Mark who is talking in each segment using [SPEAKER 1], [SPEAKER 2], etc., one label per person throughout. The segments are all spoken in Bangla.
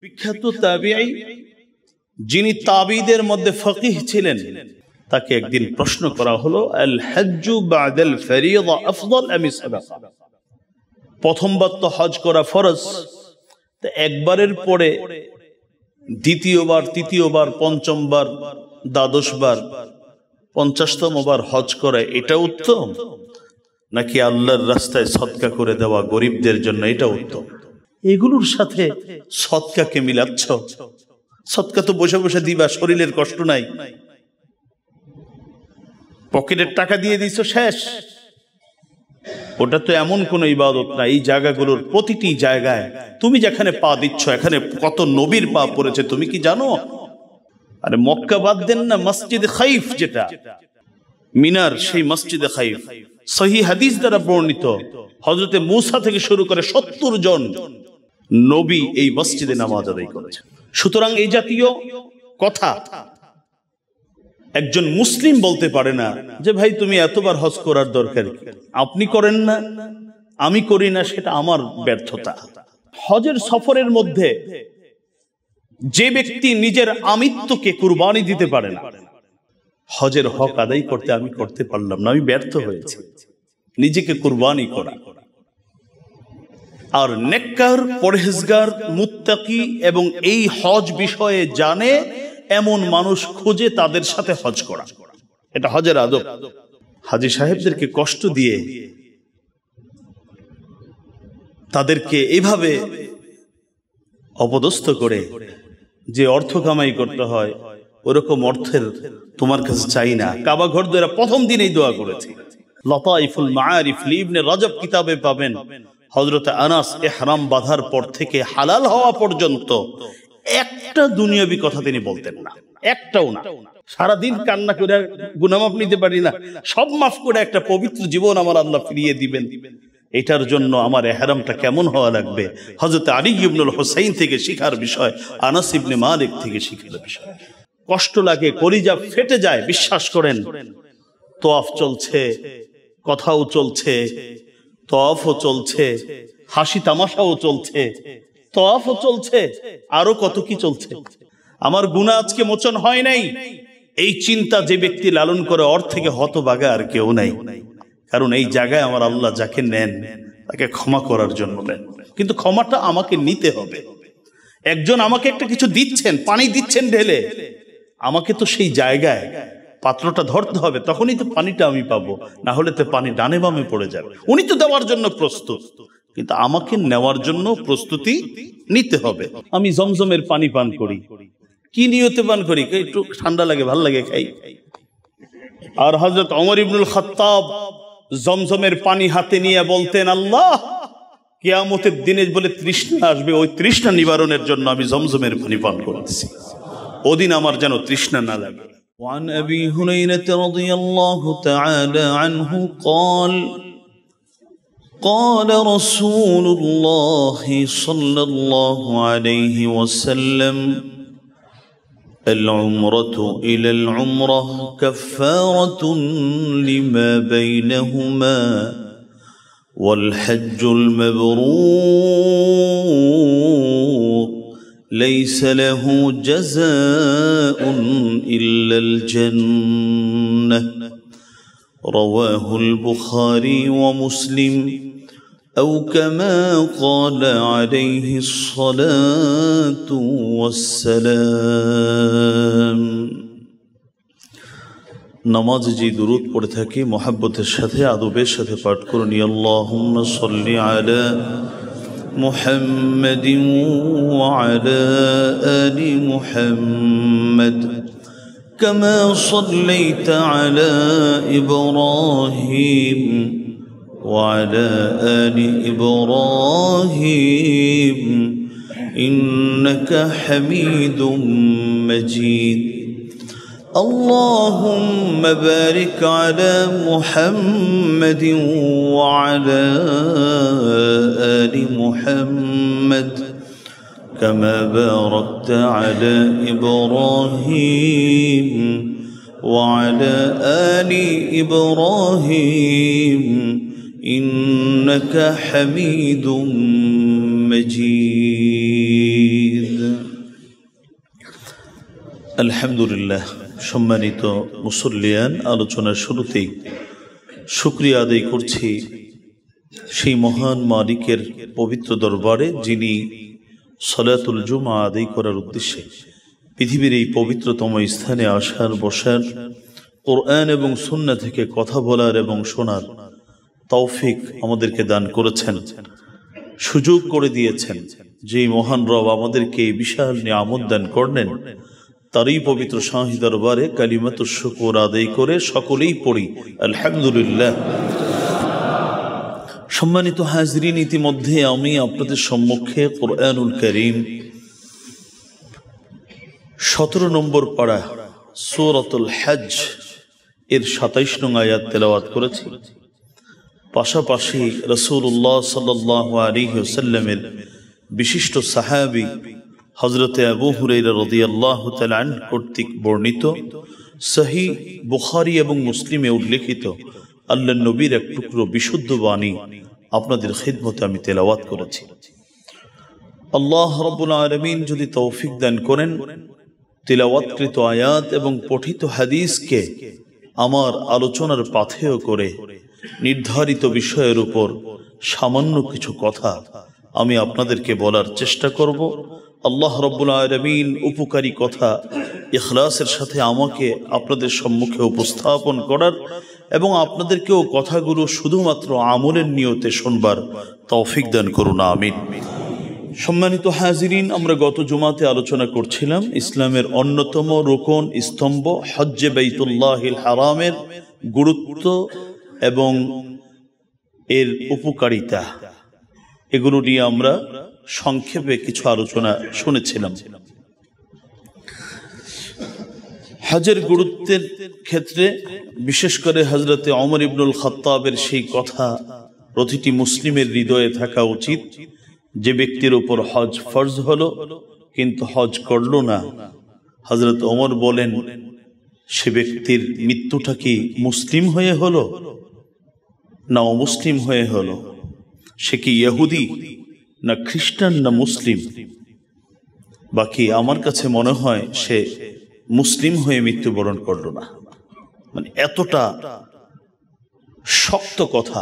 [SPEAKER 1] বিখ্যাত তাবিঈ যিনি তাবিঈদের মধ্যে ফকিহ ছিলেন, তাকে একদিন প্রশ্ন করা হলো, আল হজ্জু বাদাল ফরিয়দা আফদল আম সাদাকা? প্রথমবার তো হজ করা ফরজ, তো একবারের পরে দ্বিতীয়বার, তৃতীয়বার, পঞ্চমবার, দ্বাদশবার, 50তম বার হজ করা এটা উত্তম, নাকি আল্লাহর রাস্তায় সদকা করে দেওয়া গরিবদের জন্য এটা উত্তম? এগুলোর সাথে সদকাকে মিলাচ্ছ? সদকা তো বসে বসে দিবা, শরীরের কষ্ট নাই, পকেটের টাকা দিয়ে দিছো, শেষ। ওটা তো এমন কোন ইবাদত না। এই জায়গাগুলোর প্রতিটি জায়গায় তুমি যেখানে পা দিচ্ছ, এখানে কত নবীর পা পড়েছে তুমি কি জানো? আরে মক্কা বাদ দেন না, মসজিদে খাইফ যেটা মিনার, সেই মসজিদে খাইফ সহিহ হাদিস দ্বারা বর্ণিত, হযরতে মূসা থেকে শুরু করে 70 জন নবী এই মসজিদে নামাজ আদায় করেছে। সুতরাং এই জাতীয় কথা একজন মুসলিম বলতে পারে না যে ভাই তুমি এতবার হজ করার দরকার কি, আপনি করেন না আমি করি না, সেটা আমার ব্যর্থতা। হজের সফরের মধ্যে যে ব্যক্তি নিজের আমিত্বকে কুরবানি দিতে পারে না, হজের হক আদায় করতে আমি করতে পারলাম না, আমি ব্যর্থ হয়েছি, নিজেকে কুরবানি করা। আর নেককার, পরহেজগার, মুত্তাকি এবং এই হজ বিষয়ে জানে এমন মানুষ খুঁজে তাদের সাথে হজ করা, এটা হজের আদব। হাজী সাহেবদেরকে কষ্ট দিয়ে তাদেরকে এইভাবে অপদস্থ করে যে অর্থ কামাই করতে হয়, ওরকম অর্থের তোমার কাছে চাই না। কাবা ঘর দ্বারা প্রথম দিনেই দোয়া করেছে। লতাইফুল মাআরিফ ইবনে রজব কিতাবে পাবেন, হযরত আনাস ইহরাম বাঁধার পর থেকে হালাল হওয়া পর্যন্ত একটা দুনিয়াবি কথা তিনি বলতেন না, একটাও না। সারাদিন কান্না করে গুনাহ মাফ নিতে পারি না, সব মাফ করে একটা পবিত্র জীবন আমার আল্লাহ ফিরিয়ে দিবেন, এটার জন্য আমার ইহরামটা কেমন হওয়া লাগবে, হযরত আলী ইবনুল হুসাইন থেকে শিখার বিষয়, আনাস ইবনে মালিক থেকে শিখার বিষয়। কষ্ট লাগে, কলিজা ফেটে যায়। বিশ্বাস করেন, তওয়াফ চলছে, কথাও চলছে, তওয়াফও চলছে, হাসি তামাশাও চলছে, তওয়াফও চলছে, আরো কত কি চলছে। আমার গুনাহ আজকে মোচন হয় নাই, এই চিন্তা যে ব্যক্তি লালন করে ওর থেকে হতভাগা আর কেউ নাই। কারণ এই জায়গায় আমার আল্লাহ যাকে নেন তাকে ক্ষমা করার জন্য নেন, কিন্তু ক্ষমাটা আমাকে নিতে হবে। একজন আমাকে একটা কিছু দিচ্ছেন, পানি দিচ্ছেন ঢেলে, আমাকে তো সেই জায়গায় পাত্রটা ধরতে হবে, তখনই তো পানিটা আমি পাবো, না হলে তো পানি ডানে বামে পড়ে যাবে। উনি তো দেওয়ার জন্য প্রস্তুত, কিন্তু আমাকে নেওয়ার জন্য প্রস্তুতি নিতে হবে। আমি জমজমের পানি পান করি, কি নিয়তে পান করি? একটু ঠান্ডা লাগে, ভাল লাগে, খাই। আর হযরত ওমর ইবনুল খাত্তাব জমজমের পানি হাতে নিয়ে বলতেন, আল্লাহ কিয়ামতের দিনে বলে তৃষ্ণা আসবে, ওই তৃষ্ণা নিবারণের জন্য আমি জমজমের পানি পান করতেছি, ওদিন আমার যেন তৃষ্ণা না লাগে। وعن أبي هريرة رضي الله تعالى عنه قال قال رسول الله صلى الله عليه وسلم العمرة إلى العمرة كفارة لما بينهما والحج المبرور ليس له جزاء إلا الجنة رواه البخاري ومسلم أو كما قال عليه الصلاة والسلام। নামাজে যে দুরূদ পড়ে থাকি মুহাব্বতের সাথে, আদবের সাথে পাঠ করুন, আল্লাহুম্মা সাল্লি আলা محمد وعلى آل محمد كما صليت على إبراهيم وعلى آل إبراهيم إنك حميد مجيد اللهم بارك على محمد وعلى آل محمد كما باركت على إبراهيم وعلى آل إبراهيم إنك حميد مجيد। আলহামদুলিল্লাহ, সম্মানিত মুসল্লিয়ান, আলোচনার শুরুতেই শুকরিয়া আদায় করছি সেই মহান মালিকের পবিত্র দরবারে, যিনি সালাতুল জুমা আদায় করার উদ্দেশ্যে পৃথিবীর এই পবিত্রতম স্থানে আসার, বসার, কোরআন এবং সুন্নাহ থেকে কথা বলার এবং শোনার তৌফিক আমাদেরকে দান করেছেন, সুযোগ করে দিয়েছেন। যেই মহান রব আমাদেরকে এই বিশাল নিয়ামত দান করলেন, তারই পবিত্র শাহী দরবারে কালিমাতুশ শুকর আদায় করে সকলেই পড়ি আলহামদুলিল্লাহ। সম্মানিত হাজরিন, ইতিমধ্যে আমি আপনাদের সম্মুখে কুরআনুল কারীম 17 নম্বর পারা সূরাতুল হজ এর 27 নং আয়াত তেলাওয়াত করেছি। পাশাপাশি রাসূলুল্লাহ সাল্লাল্লাহু আলাইহি ওয়াসাল্লামের বিশিষ্ট সাহাবী হযরতে আবু হুরায়রা রাদিয়াল্লাহু তাআলা আনহু কর্তৃক বর্ণিত সহিহ বুখারী এবং মুসলিমে উল্লেখিত আল্লাহর নবীর এক টুকরো বিশুদ্ধ বাণী আপনাদের খিদমতে আমি তেলাওয়াত করেছি। আল্লাহ রাব্বুল আলামিন যদি তৌফিক দান করেন, তেলাওয়াতকৃত আয়াত এবং পঠিত হাদিসকে আমার আলোচনার পাথেয় করে নির্ধারিত বিষয়ের উপর সামান্য কিছু কথা আমি আপনাদেরকে বলার চেষ্টা করব। আল্লাহ রাব্বুল আলামিন উপকারী কথা ইখলাসের সাথে আমাকে আপনাদের সম্মুখে উপস্থাপন করার এবং আপনাদেরকেও কথাগুলো শুধুমাত্র আমলের নিয়তে শুনবার তৌফিক দান করুন, আমিন। সম্মানিত হাজিরিন, আমরা গত জুমাতে আলোচনা করছিলাম ইসলামের অন্যতম রুকন স্তম্ভ হজ্জে বাইতুল্লাহিল হারামের গুরুত্ব এবং এর উপকারিতা, এগুলো নিয়ে আমরা সংক্ষেপে কিছু আলোচনা শুনেছিলাম। হজের গুরুত্বের ক্ষেত্রে বিশেষ করে হযরতে ওমর ইবনুল খাত্তাবের সেই কথা প্রতিটি মুসলিমের হৃদয়ে থাকা উচিত, যে ব্যক্তির উপর হজ ফরজ হলো কিন্তু হজ করলো না, হযরত ওমর বলেন সে ব্যক্তির মৃত্যুটা কি মুসলিম হয়ে হলো না অমুসলিম হয়ে হলো? সে কি ইহুদি না খ্রিস্টান না মুসলিম? বাকি আমার কাছে মনে হয় সে মুসলিম হয়ে মৃত্যুবরণ করলো না। মানে এতটা শক্ত কথা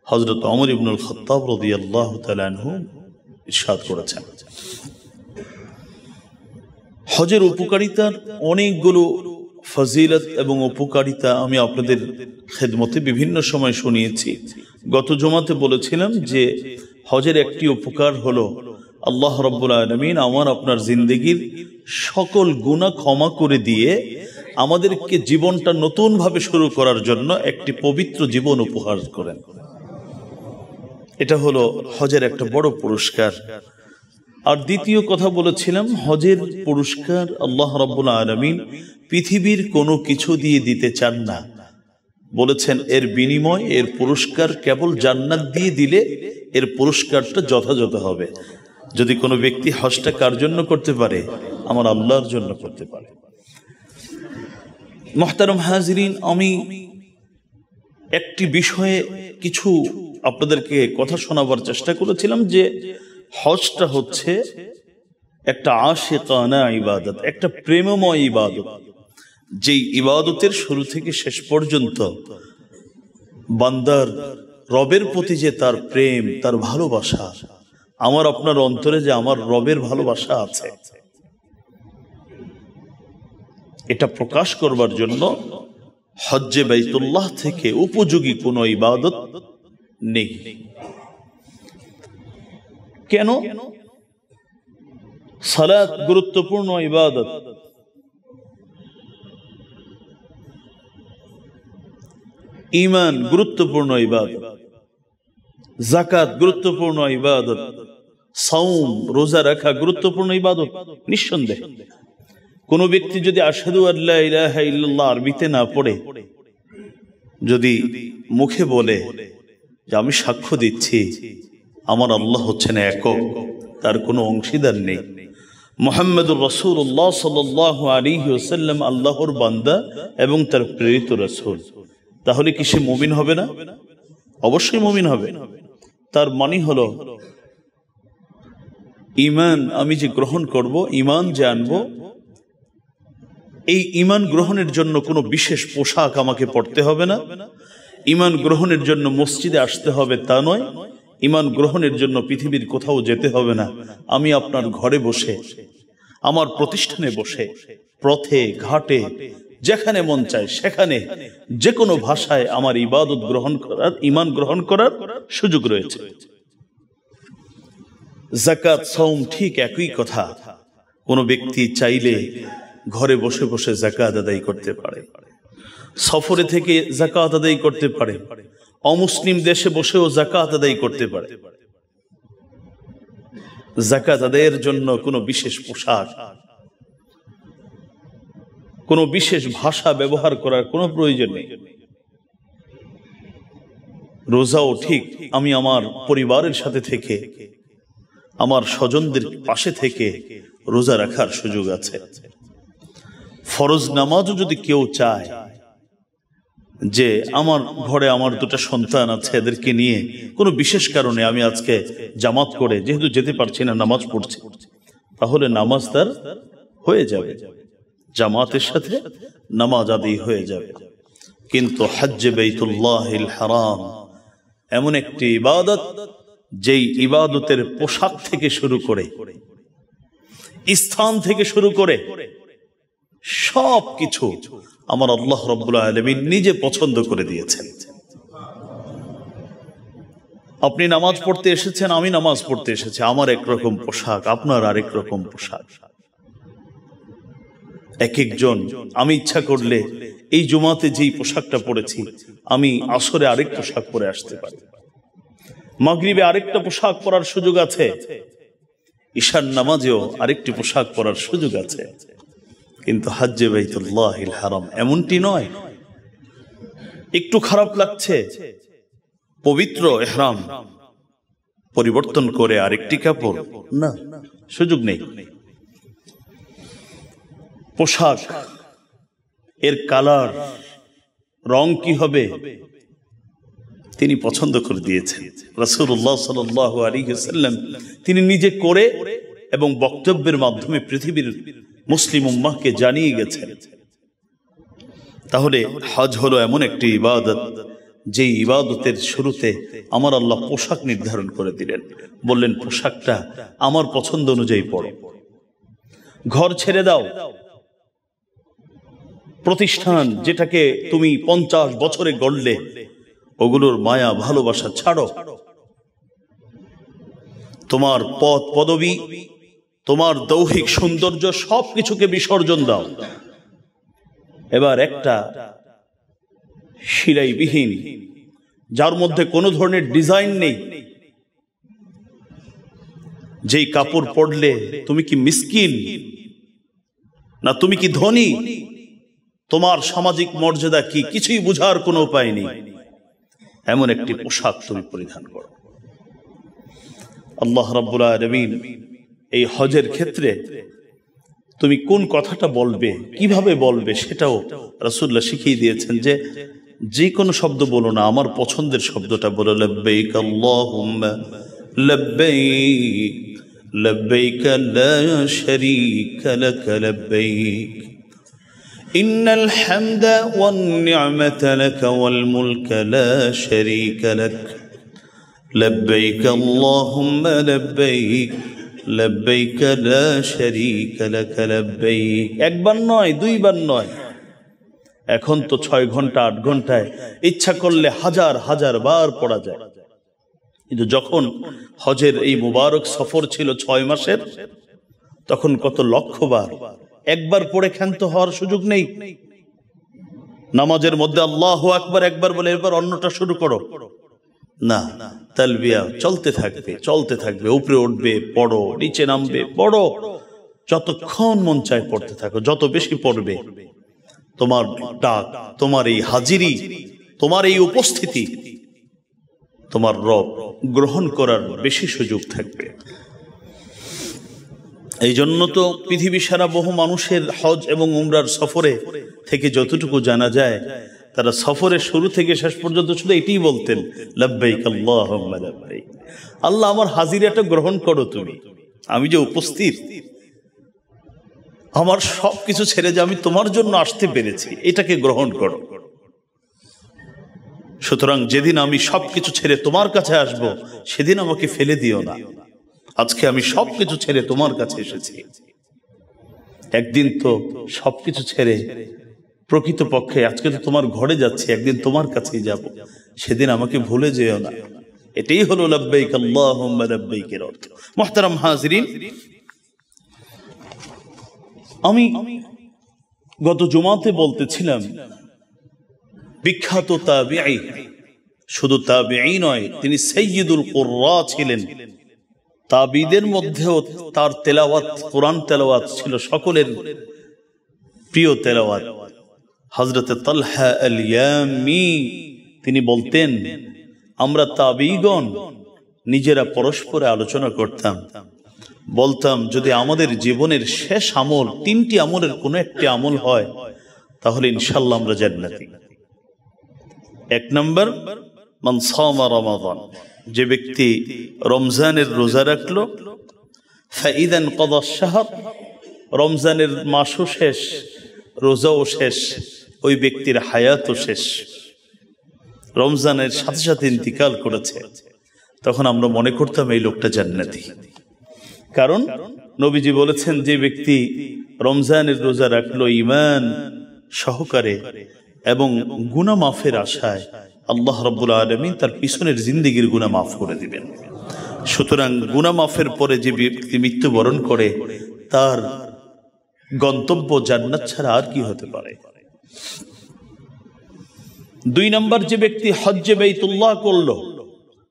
[SPEAKER 1] হযরত ওমর ইবনুল খাত্তাব রাদিয়াল্লাহু তাআলা আনহু ইরশাদ করেছেন। হজের উপকারিতার অনেকগুলো ফজিলত এবং উপকারিতা আমি আপনাদের খেদমতে বিভিন্ন সময় শুনিয়েছি। গত জুমাতে বলেছিলাম যে হজের একটি উপকার হলো আল্লাহ রাব্বুল আলামিন আমার আপনার জিন্দেগির সকল গুনাহ ক্ষমা করে দিয়ে আমাদেরকে জীবনটা নতুন ভাবে শুরু করার জন্য একটি পবিত্র জীবন উপহার করেন। এটা হলো হজের একটা বড় পুরস্কার। আর দ্বিতীয় কথা বলেছিলাম, হজের পুরস্কার আল্লাহ রাব্বুল আলামিন পৃথিবীর কোনো কিছু দিয়ে দিতে চান না। বলেছেন এর বিনিময়, এর পুরস্কার কেবল জান্নাত দিয়ে দিলে এর পুরস্কারটা যথাযথ হবে। যদি কোনো ব্যক্তি হজটা কার জন্য করতে পারে? আমার আল্লাহর জন্য করতে পারে। মুহতারাম হাজিরিন, আমি একটি বিষয়ে কিছু আপনাদেরকে কথা শোনাবার চেষ্টা করেছিলাম যে হজটা হচ্ছে একটা আশিকানা ইবাদত, একটা প্রেমময় ইবাদত, যেই ইবাদতের শুরু থেকে শেষ পর্যন্ত বান্দার রবের প্রতি যে তার প্রেম, তার ভালোবাসা, আমার আপনার অন্তরে যে আমার রবের ভালোবাসা আছে, এটা প্রকাশ করবার জন্য হজ্জে বাইতুল্লাহ থেকে উপযোগী কোনো ইবাদত নেই। কেন? সালাত গুরুত্বপূর্ণ ইবাদত, ঈমান গুরুত্বপূর্ণ ইবাদত, যাকাত গুরুত্বপূর্ণ ইবাদত, সাওম রোজা রাখা গুরুত্বপূর্ণ ইবাদত। নিঃসন্দেহে কোনো ব্যক্তি যদি আশহাদু আল্লা ইলাহা ইল্লাল্লাহ আরবিতে না পড়ে, যদি মুখে বলে যে আমি সাক্ষ্য দিচ্ছি আমার আল্লাহ হচ্ছেন একক, তার কোনো অংশীদার নেই, মুহাম্মদুর রাসূলুল্লাহ সাল্লাল্লাহু আলাইহি ওয়াসাল্লাম আল্লাহর বান্দা এবং তার প্রেরিত রাসূল, তাহলে কি সে মুমিন হবে না? অবশ্যই মুমিন হবে। তার মানে হলো ঈমান আমি যে গ্রহণ করব, ঈমান যে আনবো, এই ঈমান গ্রহণের জন্য কোনো বিশেষ পোশাক আমাকে পরতে হবে না, ঈমান গ্রহণের জন্য মসজিদে আসতে হবে তা নয়, ঈমান গ্রহণের জন্য পৃথিবীর কোথাও যেতে হবে না। আমি আপনার ঘরে বসে, আমার প্রতিষ্ঠানে বসে, পথে ঘাটে যেখানে মন চায় সেখানে যে কোনো ভাষায় আমার ইবাদত গ্রহণ করার, ঈমান গ্রহণ করার সুযোগ রয়েছে। যাকাত, সাওম ঠিক একই কথা। কোনো ব্যক্তি চাইলে ঘরে বসে বসে যাকাত আদায় করতে পারে, সফরে থেকে যাকাত আদায় করতে পারে, অমুসলিম দেশে বসেও যাকাত আদায় করতে পারে। যাকাত আদায়ের জন্য কোনো বিশেষ পোশাক, কোনো বিশেষ ভাষা ব্যবহার করার কোনো প্রয়োজন নেই। রোজাও ঠিক আমি আমার পরিবারের সাথে থেকে, আমার স্বজনদের পাশে থেকে রোজা রাখার সুযোগ আছে। ফরজ নামাজও যদি কেউ চায় যে আমার ঘরে আমার দুটো সন্তান আছে, এদেরকে নিয়ে কোনো বিশেষ কারণে আমি আজকে জামাত করে যেহেতু যেতে পারছি না, নামাজ পড়ছি, তাহলে নামাজ তার হয়ে যাবে, জামাতের সাথে নামাজ আদায় হয়ে যাবে। কিন্তু হজ্জে বাইতুল্লাহিল হারাম এমন একটি ইবাদত, যেই ইবাদতের পোশাক থেকে শুরু করে, স্থান থেকে শুরু করে সব কিছু আমার আল্লাহ রাব্বুল আলামিন নিজে পছন্দ করে দিয়েছেন। আপনি নামাজ পড়তে এসেছেন, আমি নামাজ পড়তে এসেছি, আমার একরকম পোশাক, আপনার আরেক রকম পোশাক। এক একজন, আমি ইচ্ছা করলে এই জুমাতে যেই পোশাকটা পরেছি আমি আসরে আরেক পোশাক পরে আসতে পারি, মাগরিবে আরেকটা পোশাক পরার সুযোগ আছে, ঈশার নামাজেও আরেকটি পোশাক পরার সুযোগ আছে। কিন্তু হজ্জে বাইতুল্লাহিল হারাম এমনটি নয়। একটু খারাপ লাগছে, পবিত্র ইহরাম পরিবর্তন করে আরেকটি কাপড়, না, সুযোগ নেই। পোশাক এর কালার, রং কি হবে তিনি পছন্দ করে দিয়েছেন। রাসূলুল্লাহ সাল্লাল্লাহু আলাইহি ওয়াসাল্লাম তিনি নিজে করে এবং বক্তব্যের মাধ্যমে পৃথিবীর মুসলিম উম্মাহকে জানিয়ে গেছেন। তাহলে হজ হলো এমন একটি ইবাদত, যে ইবাদতের শুরুতে আমার আল্লাহ পোশাক নির্ধারণ করে দিলেন, বললেন পোশাকটা আমার পছন্দ অনুযায়ী পরো। ঘর ছেড়ে দাও, প্রতিষ্ঠান যেটাকে তুমি 50 বছরে গড়লে ওগুলোর মায়া ভালোবাসা ছাড়ো, তোমার পদ পদবী, তোমার দৈহিক সৌন্দর্য সবকিছুকে বিসর্জন দাও। এবার একটা সিলাইবিহীন, যার মধ্যে কোনো ধরনের ডিজাইন নেই, যেই কাপড় পরলে তুমি কি মিসকিন না তুমি কি ধনী, তোমার সামাজিক মর্যাদা কি, কিছুই বুঝার কোনো উপায় নেই, এমন একটি পোশাক তুমি পরিধান করো। আল্লাহ রাব্বুল আলামিন এই হজের ক্ষেত্রে তুমি কোন কথাটা বলবে, কিভাবে বলবে, সেটাও রাসূলুল্লাহ শিখিয়ে দিয়েছেন। যে কোনো শব্দ বলো না, আমার পছন্দের শব্দটা বলো, লাব্বাইক আল্লাহুম্মা লাব্বাইক লাব্বাইক লা শারীকা লাক লাব্বাইক ইন্নাল হামদা ওয়ান নি'মাতা লাক ওয়াল মুলকা লা শারীকা লাক লাব্বাইক আল্লাহুম্মা লাব্বাইক লাব্বাইক লা শারীকা লাক লাব্বাইক। একবার নয়, দুইবার নয়, এখন তো 6 ঘন্টা 8 ঘন্টায় ইচ্ছা করলে হাজার হাজার বার পড়া যায়। কিন্তু যখন হজের এই মুবারক সফর ছিল 6 মাসের, তখন কত লক্ষ বার, একবার পড়ে ক্ষান্ত হওয়ার সুযোগ নেই। নামাজের মধ্যে আল্লাহু আকবার একবার বলে এরপর অন্যটা শুরু করো না, তালবিয়া চলতে থাকবে, চলতে থাকবে, উপরে উঠবে পড়ো, নিচে নামবে পড়ো, যতক্ষণ মন চায় পড়তে থাকো। যত বেশি পড়বে তোমার ডাক, তোমার এই হাজিরি, তোমার এই উপস্থিতি তোমার রব গ্রহণ করার বেশি সুযোগ থাকবে। এই জন্য তো পৃথিবী সারা বহু মানুষের হজ এবং উমরার সফরে থেকে যতটুকু জানা যায়, তারা সফরের শুরু থেকে শেষ পর্যন্ত শুধু এটাই বলতেন, লাব্বাইক আল্লাহুম্মা লাব্বাইক, আল্লাহ আমার হাজিরাটা গ্রহণ করো তুমি, আমি যে উপস্থিত আমার সবকিছু ছেড়ে যে আমি তোমার জন্য আসতে পেরেছি, এটাকে গ্রহণ করো। সুতরাং যেদিন আমি সবকিছু ছেড়ে তোমার কাছে আসব, সেদিন আমাকে ফেলে দিও না। আজকে আমি সবকিছু ছেড়ে তোমার কাছে এসেছি, একদিন তো সবকিছু ছেড়ে প্রকৃতপক্ষে আজকে তো তোমার ঘরে যাচ্ছি, একদিন তোমার কাছেই যাব, সেদিন আমাকে ভুলে যেও না। এটাই হলো লাব্বাইক আল্লাহুম্মা লাব্বাইকের অর্থ। মুহতারাম হাজিরিন, আমি গত জুমাতে বলতেছিলাম বিখ্যাত তাবিঈ, শুধু তাবিঈ নয়, তিনি সাইয়্যিদুল কুররা ছিলেন। তাবিদের মধ্যেও তার তেলাওয়াত, কোরআন তেলাওয়াত ছিল সকলের প্রিয় তেলাওয়াত। হযরত তালহা আল ইয়ামি তিনি বলতেন, আমরা তাবিগণ নিজেরা পরস্পরে আলোচনা করতাম, বলতাম যদি আমাদের জীবনের শেষ আমল, 3টি আমলের কোনো একটি আমল হয়, তাহলে ইনশাআল্লাহ আমরা জান্নাতি। 1 নম্বর, মান সামা রমাদান, যে ব্যক্তি রমজানের রোজা রাখলো, ফাইদান কদা শাহর, রমজানের মাসও শেষ, রোজাও শেষ, ওই ব্যক্তির হায়াতও শেষ, রমজানের সাথে সাথে ইন্তিকাল করেছে, তখন আমরা মনে করতাম এই লোকটা জান্নাতি। কারণ নবীজি বলেছেন, যে ব্যক্তি রমজানের রোজা রাখলো ঈমান সহকারে এবং গুনাহ মাফের আশায়, আল্লাহ রাব্বুল আলামিন তার পিছনের জিন্দেগির গুনাহ মাফ করে দিবেন। সুতরাং গুনাহ মাফের পরে যে ব্যক্তি মৃত্যুবরণ করে, তার গন্তব্য জান্নাত ছাড়া আর কি হতে পারে। 2 নম্বর, যে ব্যক্তি হজ্জে বাইতুল্লাহ করলো,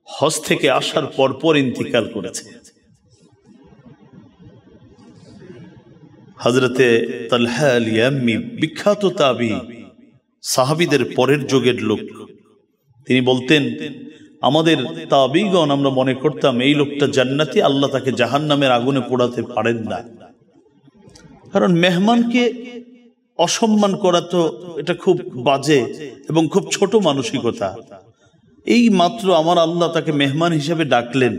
[SPEAKER 1] হজ থেকে আসার পর ইন্তিকাল করেছে। হযরতে তালহা আল ইয়ামি বিখ্যাত তাবী, সাহাবীদের পরের যুগের লোক, তিনি বলতেন, আমাদের তাবিগণ আমরা মনে করতাম এই লোকটা জান্নাতি, আল্লাহ তাকে জাহান্নামের আগুনে পোড়াতে পারেন না। কারণ মেহমানকে অসম্মান করা তো এটা খুব বাজে এবং খুব ছোট মানসিকতা। এই মাত্র আমার আল্লাহ তাকে মেহমান হিসেবে ডাকলেন,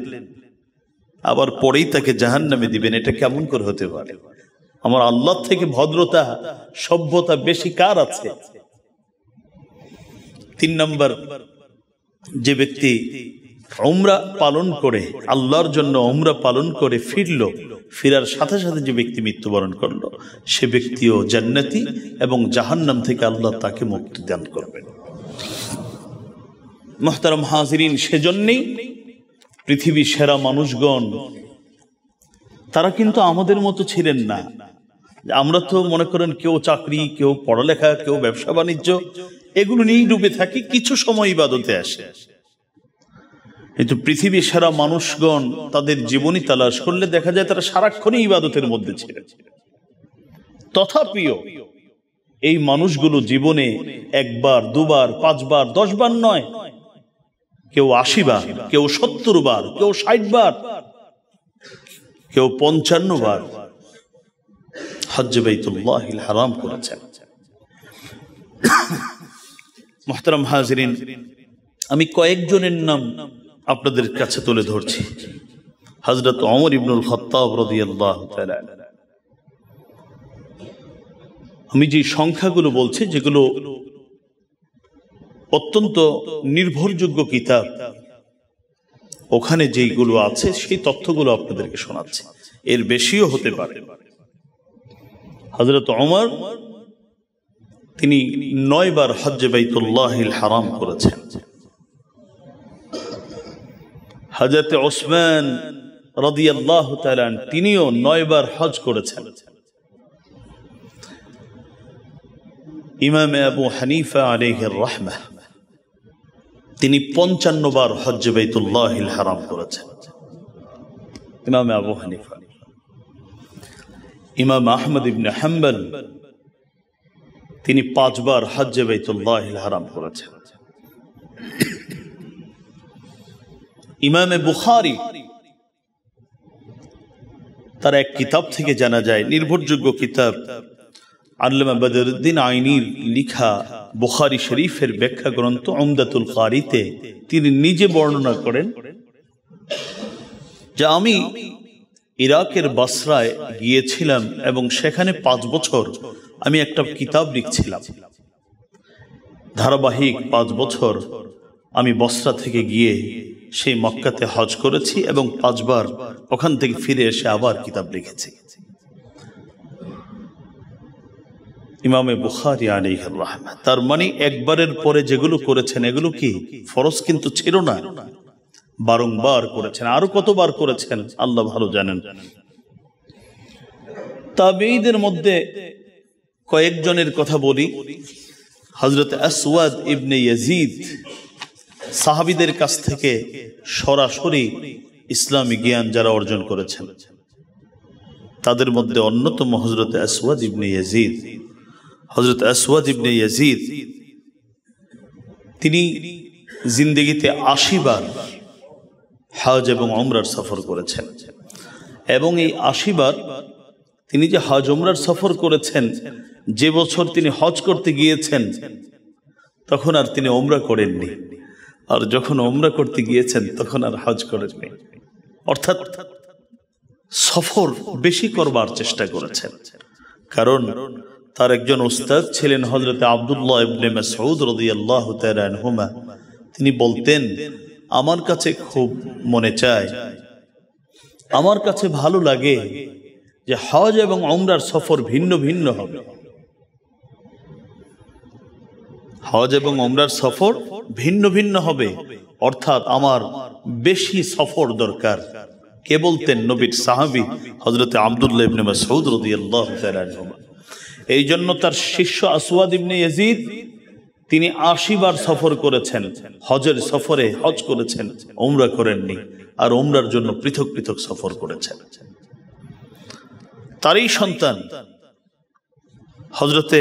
[SPEAKER 1] আবার পরেই তাকে জাহান্নামে দিবেন, এটা কেমন করে হতে পারে? আমার আল্লাহ থেকে ভদ্রতা, সভ্যতা বেশি কার আছে? 3 নম্বর, যে ব্যক্তি উমরা পালন করে, আল্লাহর জন্য উমরা পালন করে ফিরলো, ফিরার সাথে সাথে যে ব্যক্তি মৃত্যুবরণ করলো, সে ব্যক্তিও জান্নাতি এবং জাহান্নাম থেকে আল্লাহ তাকে মুক্তি দান করবেন। মুহতারাম হাজিরিন, সেজন্যই পৃথিবীর সেরা মানুষগণ তারা কিন্তু আমাদের মতো ছিলেন না। আমরা তো মনে করেন কেউ চাকরি, কেউ পড়ালেখা, কেউ ব্যবসা বাণিজ্য, এগুলো নিয়েই ডুবে থাকি, কিছু সময় ইবাদতে আসে। কিন্তু পৃথিবীর সেরা মানুষগণ তাদের জীবনী তালাশ করলে দেখা যায় তারা সারাক্ষণই ইবাদতের মধ্যে ছিলেন। তথাপিও এই মানুষগুলো জীবনে 1 বার, 2 বার, 5 বার, 10 বার নয়, কেউ 80 বার, কেউ 70 বার, কেউ 60 বার, কেউ 55 বার হজ্জে বাইতুল্লাহিল হারাম করেছেন। মুহতারাম হাজিরিন, আমি কয়েকজনের নাম আপনাদের কাছে তুলে ধরছি। হযরত ওমর ইবনুল খাত্তাব রাদিয়াল্লাহু তাআলা, আমি যে সংখ্যাগুলো বলছি, যেগুলো অত্যন্ত নির্ভরযোগ্য কিতাব, ওখানে যেগুলো আছে সেই তথ্যগুলো আপনাদেরকে শোনাচ্ছি, এর বেশিও হতে পারে। হযরত ওমর তিনি 9 বার হজ্জে বাইতুল্লাহিল হারাম করেছেন। হযরত ওসমান রাদিয়াল্লাহু তাআলা তিনিও 9 বার হজ করেছেন। ইমাম আবু হানিফা আলাইহির রাহমাহ তিনি 55 বার হজ্জে বাইতুল্লাহিল হারাম করেছেন। ইমাম আবু হানিফা। ইমাম আহমদ ইবনে হাম্বল তিনি 5 বার হজ্জে বাইতুল্লাহিল হারাম করেছেন। ইমাম বুখারী তার এক কিতাব থেকে জানা যায়, নির্ভরযোগ্য কিতাব আল্লামা বদরুদ্দিন আইনির লিখা বুখারী শরীফের ব্যাখ্যা গ্রন্থ উমদাতুল কারিতে তিনি নিজে বর্ণনা করেন যে আমি ইরাকের বাসরায় গিয়েছিলাম এবং সেখানে 5 বছর আমি একটা কিতাব লিখছিলাম। ধারাবাহিক 5 বছর আমি বসরা থেকে গিয়ে সেই মক্কাতে হজ করেছি এবং 5 বার ওখান থেকে ফিরে এসে আবার কিতাব লিখেছি। ইমামে বুখারী আলাইহির রাহমাত। তার মানে একবারের পরে যেগুলো করেছেন এগুলো কি ফরজ কিন্তু ছিল না, বারংবার করেছেন। আরো কতবার করেছেন আল্লাহ ভালো জানেন। তাবেঈদের মধ্যে কয়েকজনের কথা বলি। হযরত আসওয়াদ ইবনে ইয়াজিদ সাহাবীদের কাছ থেকে সরাসরি ইসলামী জ্ঞান যারা অর্জন করেছেন তাদের মধ্যে অন্যতম হযরত আসওয়াদ ইবনে ইয়াজিদ। হযরত আসওয়াদ ইবনে ইয়াজিদ তিনি জিন্দেগিতে 80 বার হজ এবং উমরার সফর করেছেন এবং এই 80 বার তিনি যে হজ উমরার সফর করেছেন, যে বছর তিনি হজ করতে গিয়েছেন তখন আর তিনি উমরা করেননি, আর যখন উমরা করতে গিয়েছেন তখন আর হজ করেননি। অর্থাৎ সফর বেশি করবার চেষ্টা করেছেন। কারণ তার একজন উস্তাদ ছিলেন হযরত আব্দুল্লাহ ইবনে মাসউদ রাদিয়াল্লাহু তাআলা আনহুমা। তিনি বলতেন, আমার কাছে খুব মনে চায়, আমার কাছে ভালো লাগে যে হজ এবং উমরার সফর ভিন্ন ভিন্ন হবে। হজ এবং উমরার সফর ভিন্ন ভিন্ন হবে, অর্থাৎ আমার বেশি সফর দরকার। কে বলতেন? নবীর সাহাবী হযরত আব্দুল্লাহ ইবনে মাসউদ রাদিয়াল্লাহু তাআলা আনহু। এই জন্য তার শিষ্য আসওয়াদ ইবনে ইয়াজিদ তিনি 80 বার সফর করেছেন। হজের সফরে হজ করেছেন, উমরা করেননি, আর উমরার জন্য পৃথক পৃথক সফর করেছেন। তারই সন্তান হযরতে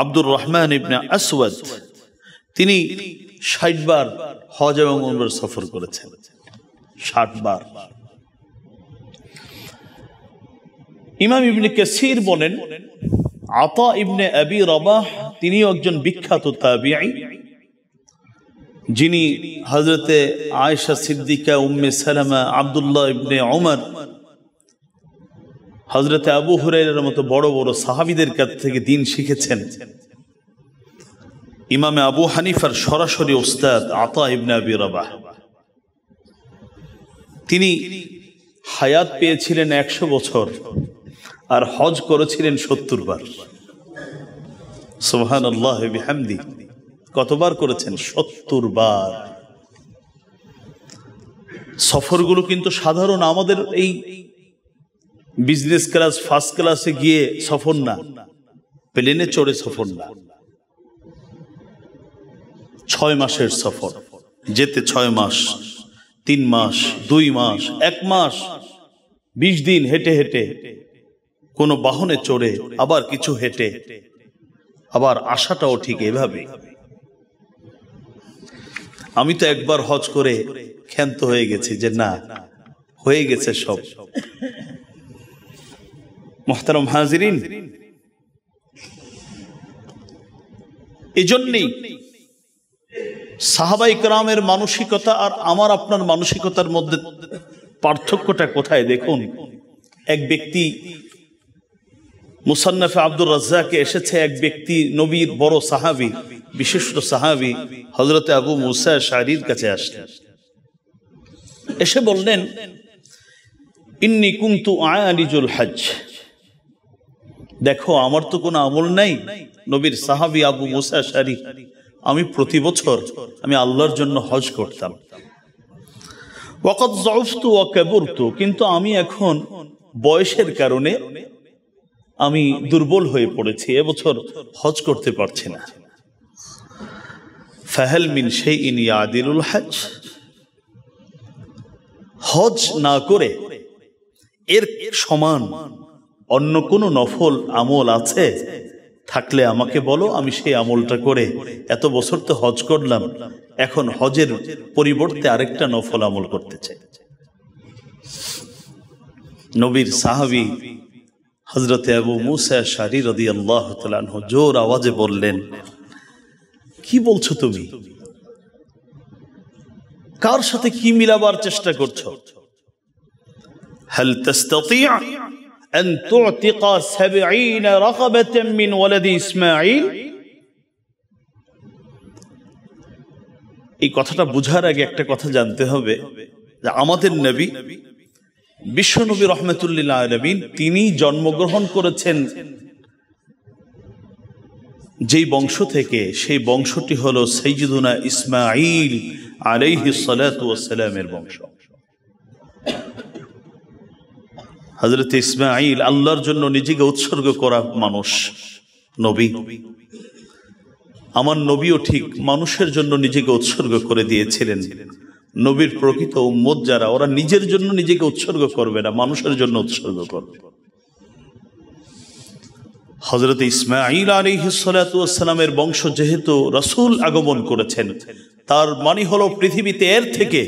[SPEAKER 1] আব্দুর রহমান ইবনে আসওয়াদ তিনি 60 বার হজ এবং উমরার সফর করেছেন। 60 বার। ইমাম ইবনে কাসির বলেন, আতা ইবনে আবি রাবাহ তিনি একজন বিখ্যাত তাবিঈ, যিনি হযরতে আয়েশা সিদ্দিকা, উম্মে সালামা, আব্দুল্লাহ ইবনে উমর, হযরতে আবু হুরায়রার মতো বড় বড় সাহাবীদের কাছ থেকে দ্বীন শিখেছেন। ইমামে আবু হানিফার সরাসরি উস্তাদ আতা ইবনে আবি রাবাহ। তিনি হায়াত পেয়েছিলেন 100 বছর আর হজ করেছিলেন 70 বার। সুবহানাল্লাহ বিহামদি। কতবার করেছেন? 70 বার। সফরগুলো কিন্তু সাধারণ আমাদের এই বিজনেস ক্লাস, ফার্স্ট ক্লাসে গিয়ে সফর না, প্লেনে চড়ে সফর না। 6 মাসের সফর, যেতে 6 মাস, 3 মাস, 2 মাস, 1 মাস, 20 দিন হেঁটে হেঁটে, কোনো বাহনে চড়ে, আবার কিছু হেঁটে, আবার আসাটাও ঠিক এভাবে। আমি তো একবার হজ করে ক্ষান্ত হয়ে গেছি যে না, হয়ে গেছে সব। মুহতারাম হাজিরিন, এজন্যই সাহাবায়ে কেরামের মানসিকতা আর আমার আপনার মানসিকতার মধ্যে পার্থক্যটা কোথায় দেখুন। এক ব্যক্তি মুসান্নাফে আব্দুর রাজ্জাকে এসেছে, এক ব্যক্তি নবীর বড় সাহাবী, বিশিষ্ট সাহাবী হযরতে আবু মুসা আশআরীর কাছে আসলেন। এসে বললেন, ইন্নী কুনতু আ'ালিজুল হজ। দেখো, আমার তো কোনো আমল নাই। নবীর সাহাবী আবু মুসা আশআরী, আমি প্রতি বছর আমি আল্লাহর জন্য হজ করতাম। ওয়াকাদ যাউফতু ওয়া কাবুরতু, কিন্তু আমি এখন বয়সের কারণে আমি দুর্বল হয়ে পড়েছি, এবছর হজ করতে পারছি না। ফাহাল মিন শাইইন ইয়াদিলুল হজ, হজ না করে এর সমান অন্য কোনো নফল আমল আছে? থাকলে আমাকে বলো, আমি সেই আমলটা করে, এত বছর তো হজ করলাম, এখন হজের পরিবর্তে আরেকটা নফল আমল করতে চাই। নবীর সাহাবী হযরতে আবু মুসা আশআরী রাদিয়াল্লাহু তাআলা আনহু জোর আওয়াজে বললেন, কি বলছো তুমি? কার সাথে কি মিলাবার চেষ্টা করছো? হাল তাস্তাতি' আন তু'তিকা 70 রাকাবাতান মিন ওয়ালাদি ইসমাঈল। এই কথাটা বোঝার আগে একটা কথা জানতে হবে যে আমাদের নবী বিশ্বনবী রাহমাতুল্লিল আলামিন তিনি জন্মগ্রহণ করেছেন যেই বংশ থেকে, সেই বংশটি হলো সাইয়্যিদুনা ইসমাঈল আলাইহিস সালাতু ওয়াস সালামের বংশ। হযরত ইসমাঈল আল্লাহর জন্য নিজেকে উৎসর্গ করা মানুষ, নবী। আমার নবীও ঠিক মানুষের জন্য নিজেকে উৎসর্গ করে দিয়েছিলেন। নবীর প্রকৃত উম্মত যারা, ওরা নিজের জন্য নিজেকে উৎসর্গ করবে না, মানুষের জন্য উৎসর্গ করবে। হযরত ইসমাঈল আলাইহিস সালাতু ওয়াস সালামের বংশ যেহেতু রাসূল আগমন করেছেন, তার মানে হলো পৃথিবীতে এর থেকে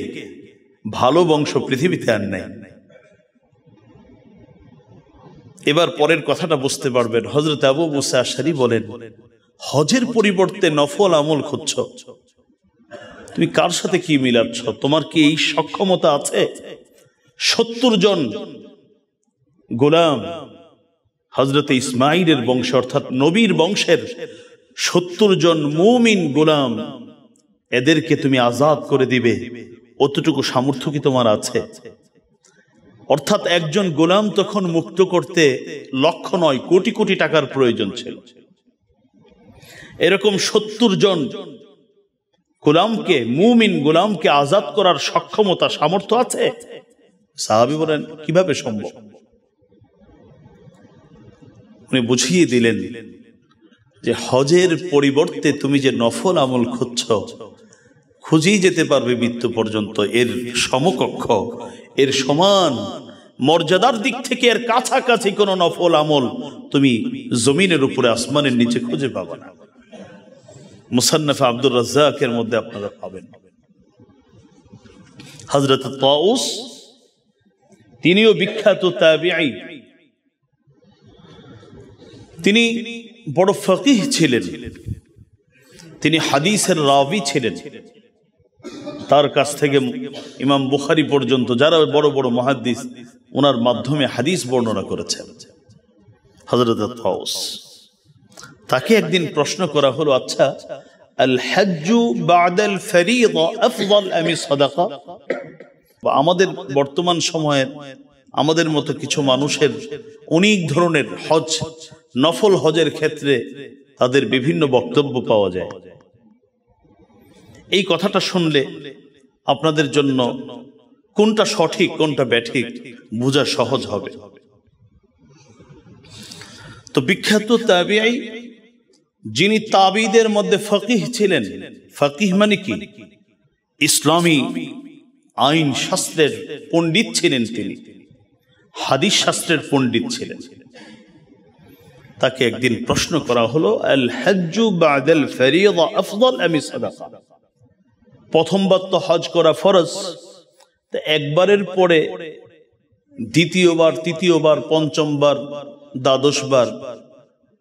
[SPEAKER 1] ভালো বংশ পৃথিবীতে আর নেই। এবার পরের কথাটা বুঝতে পারবেন। হযরত আবু মুসা আশআরী বলেন, হজের পরিবর্তে নফল আমল খুঁজছো, তুমি কার সাথে কি মিলাচ্ছ? তোমার কি এই সক্ষমতা আছে? 70 জন গোলাম হযরত ইসমাঈলের বংশ, অর্থাৎ নবীর বংশের 70 জন মুমিন গোলাম, এদেরকে তুমি আজাদ করে দিবে, অতটুকু সামর্থ্য কি তোমার আছে? অর্থাৎ একজন গোলাম তখন মুক্ত করতে লক্ষ নয়, কোটি কোটি টাকার প্রয়োজন ছিল। এরকম 70 জন গোলামকে, মুমিন গোলামকে আজাদ করার সক্ষমতা, সামর্থ্য আছে? সাহাবী বলেন, কিভাবে সম্ভব? উনি বুঝিয়ে দিলেন যে হজের পরিবর্তে তুমি যে নফল আমল খুঁজছো, খুঁজেই যেতে পারবে মৃত্যু পর্যন্ত। এর সমকক্ষ, এর সমান মর্যাদার দিক থেকে এর কাছাকাছি কোন নফল আমল তুমি জমিনের উপরে, আসমানের নিচে খুঁজে পাবে না। মুসান্নাফ আব্দুর রাজ্জাকের মধ্যে আপনারা পাবেন। হযরত তাউস, তিনিও বিখ্যাত তাবিঈ, তিনি বড় ফকিহ ছিলেন, তিনি হাদিসের রাবি ছিলেন। তার কাছ থেকে ইমাম বুখারী পর্যন্ত যারা বড় বড় মুহাদ্দিস, ওনার মাধ্যমে হাদিস বর্ণনা করেছেন। হযরত তাউস, তাকে একদিন প্রশ্ন করা হলো, আচ্ছা, আল হজ্জু বা'দাল ফরিযা আফদাল আম সাদাকা? আমাদের বর্তমান সময়ের আমাদের মতো কিছু মানুষের অনেক ধরনের হজ, নফল হজের ক্ষেত্রে তাদের বিভিন্ন বক্তব্য পাওয়া যায়। এই কথাটা শুনলে আপনাদের জন্য কোনটা সঠিক কোনটা ব্যাঠিক বোঝা সহজ হবে। তো বিখ্যাত তাবিঈ, যিনি তাবিঈদের মধ্যে ফকিহ ছিলেন, ফকিহ মানে কি? ইসলামী আইন শাস্ত্রের পণ্ডিত ছিলেন, তিনি হাদিস শাস্ত্রের পণ্ডিত ছিলেন। তাকে একদিন প্রশ্ন করা হলো, আল হজ্জু বা'দাল ফরিযা আফদাল আম সাদাকা? প্রথমবার তো হজ করা ফরজ, তো একবারের পরে দ্বিতীয়বার, তৃতীয়বার, পঞ্চমবার, দ্বাদশবার,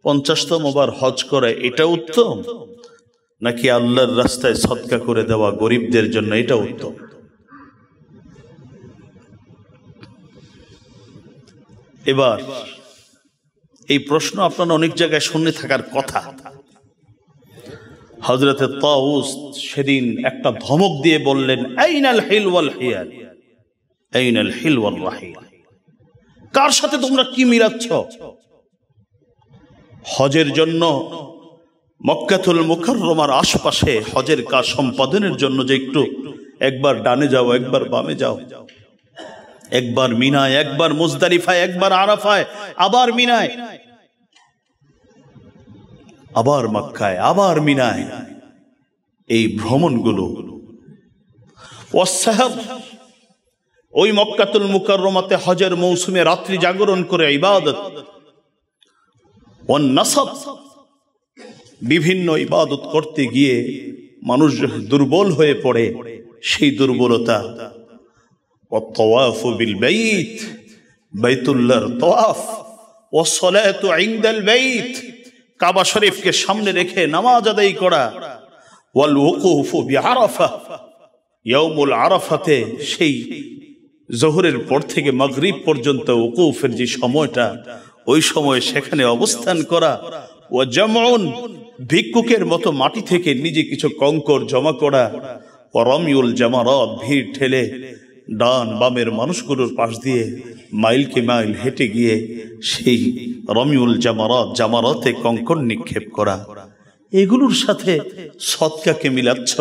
[SPEAKER 1] 50তম বার হজ করা, এটা উত্তম, নাকি আল্লাহর রাস্তায় সদকা করে দেওয়া গরিবদের জন্য এটা উত্তম? এবার এই প্রশ্ন আপনারা অনেক জায়গায় শুনে থাকার কথা। হযরত তাউস সেদিন একটা ধমক দিয়ে বললেন, আইনাল হিল ওয়াল হিয়াল, আইনাল হিল ওয়াল রাহিল? কার সাথে তোমরা কি মিলাচ্ছ? হজের জন্য মক্কাতুল মুকাররমার আশপাশে হজের কাজ সম্পাদনের জন্য যে একটু একবার ডানে যাও, একবার বামে যাও, একবার মিনায়, একবার মুজদালিফায়, একবার আরাফায়, আবার মিনায়, আবার মক্কায়, আবার মিনায়, এই ভ্রমণগুলো, ওয়াসসাহর, ওই মক্কাতুল মুকাররমাতে হজের মৌসুমে রাত্রি জাগরণ করে ইবাদত, ওয়ান নাসাব, বিভিন্ন ইবাদত করতে গিয়ে মানুষ দুর্বল হয়ে পড়ে, সেই দুর্বলতা, ওয়াত-তাওয়াফু বিল বাইত, বাইতুল্লাহর তাওয়াফ, ওয়াস-সালাতু ইনদাল বাইত, কাবা শরীফকে সামনে রেখে নামাজ আদায় করা, ওয়াল ওকুফু বিআরাফা, ইয়াউমুল আরাফাতে সেই জোহরের পর থেকে মাগরিব পর্যন্ত উকুফের যে সময়টা, ওই সময়ে সেখানে অবস্থান করা, ও জামউন ভিক্ষুকের মতো মাটি থেকে নিজে কিছু কঙ্কর জমা করা, ও রমিউল জামারাত ভিড় ঠেলে ডান বামের মানুষগুলোর পাশ দিয়ে মাইলকে মাইল হেঁটে গিয়ে সেই রমিউল জামারাতে কঙ্কর নিক্ষেপ করা, এগুলোর সাথে সদকাকে মিলাচ্ছ।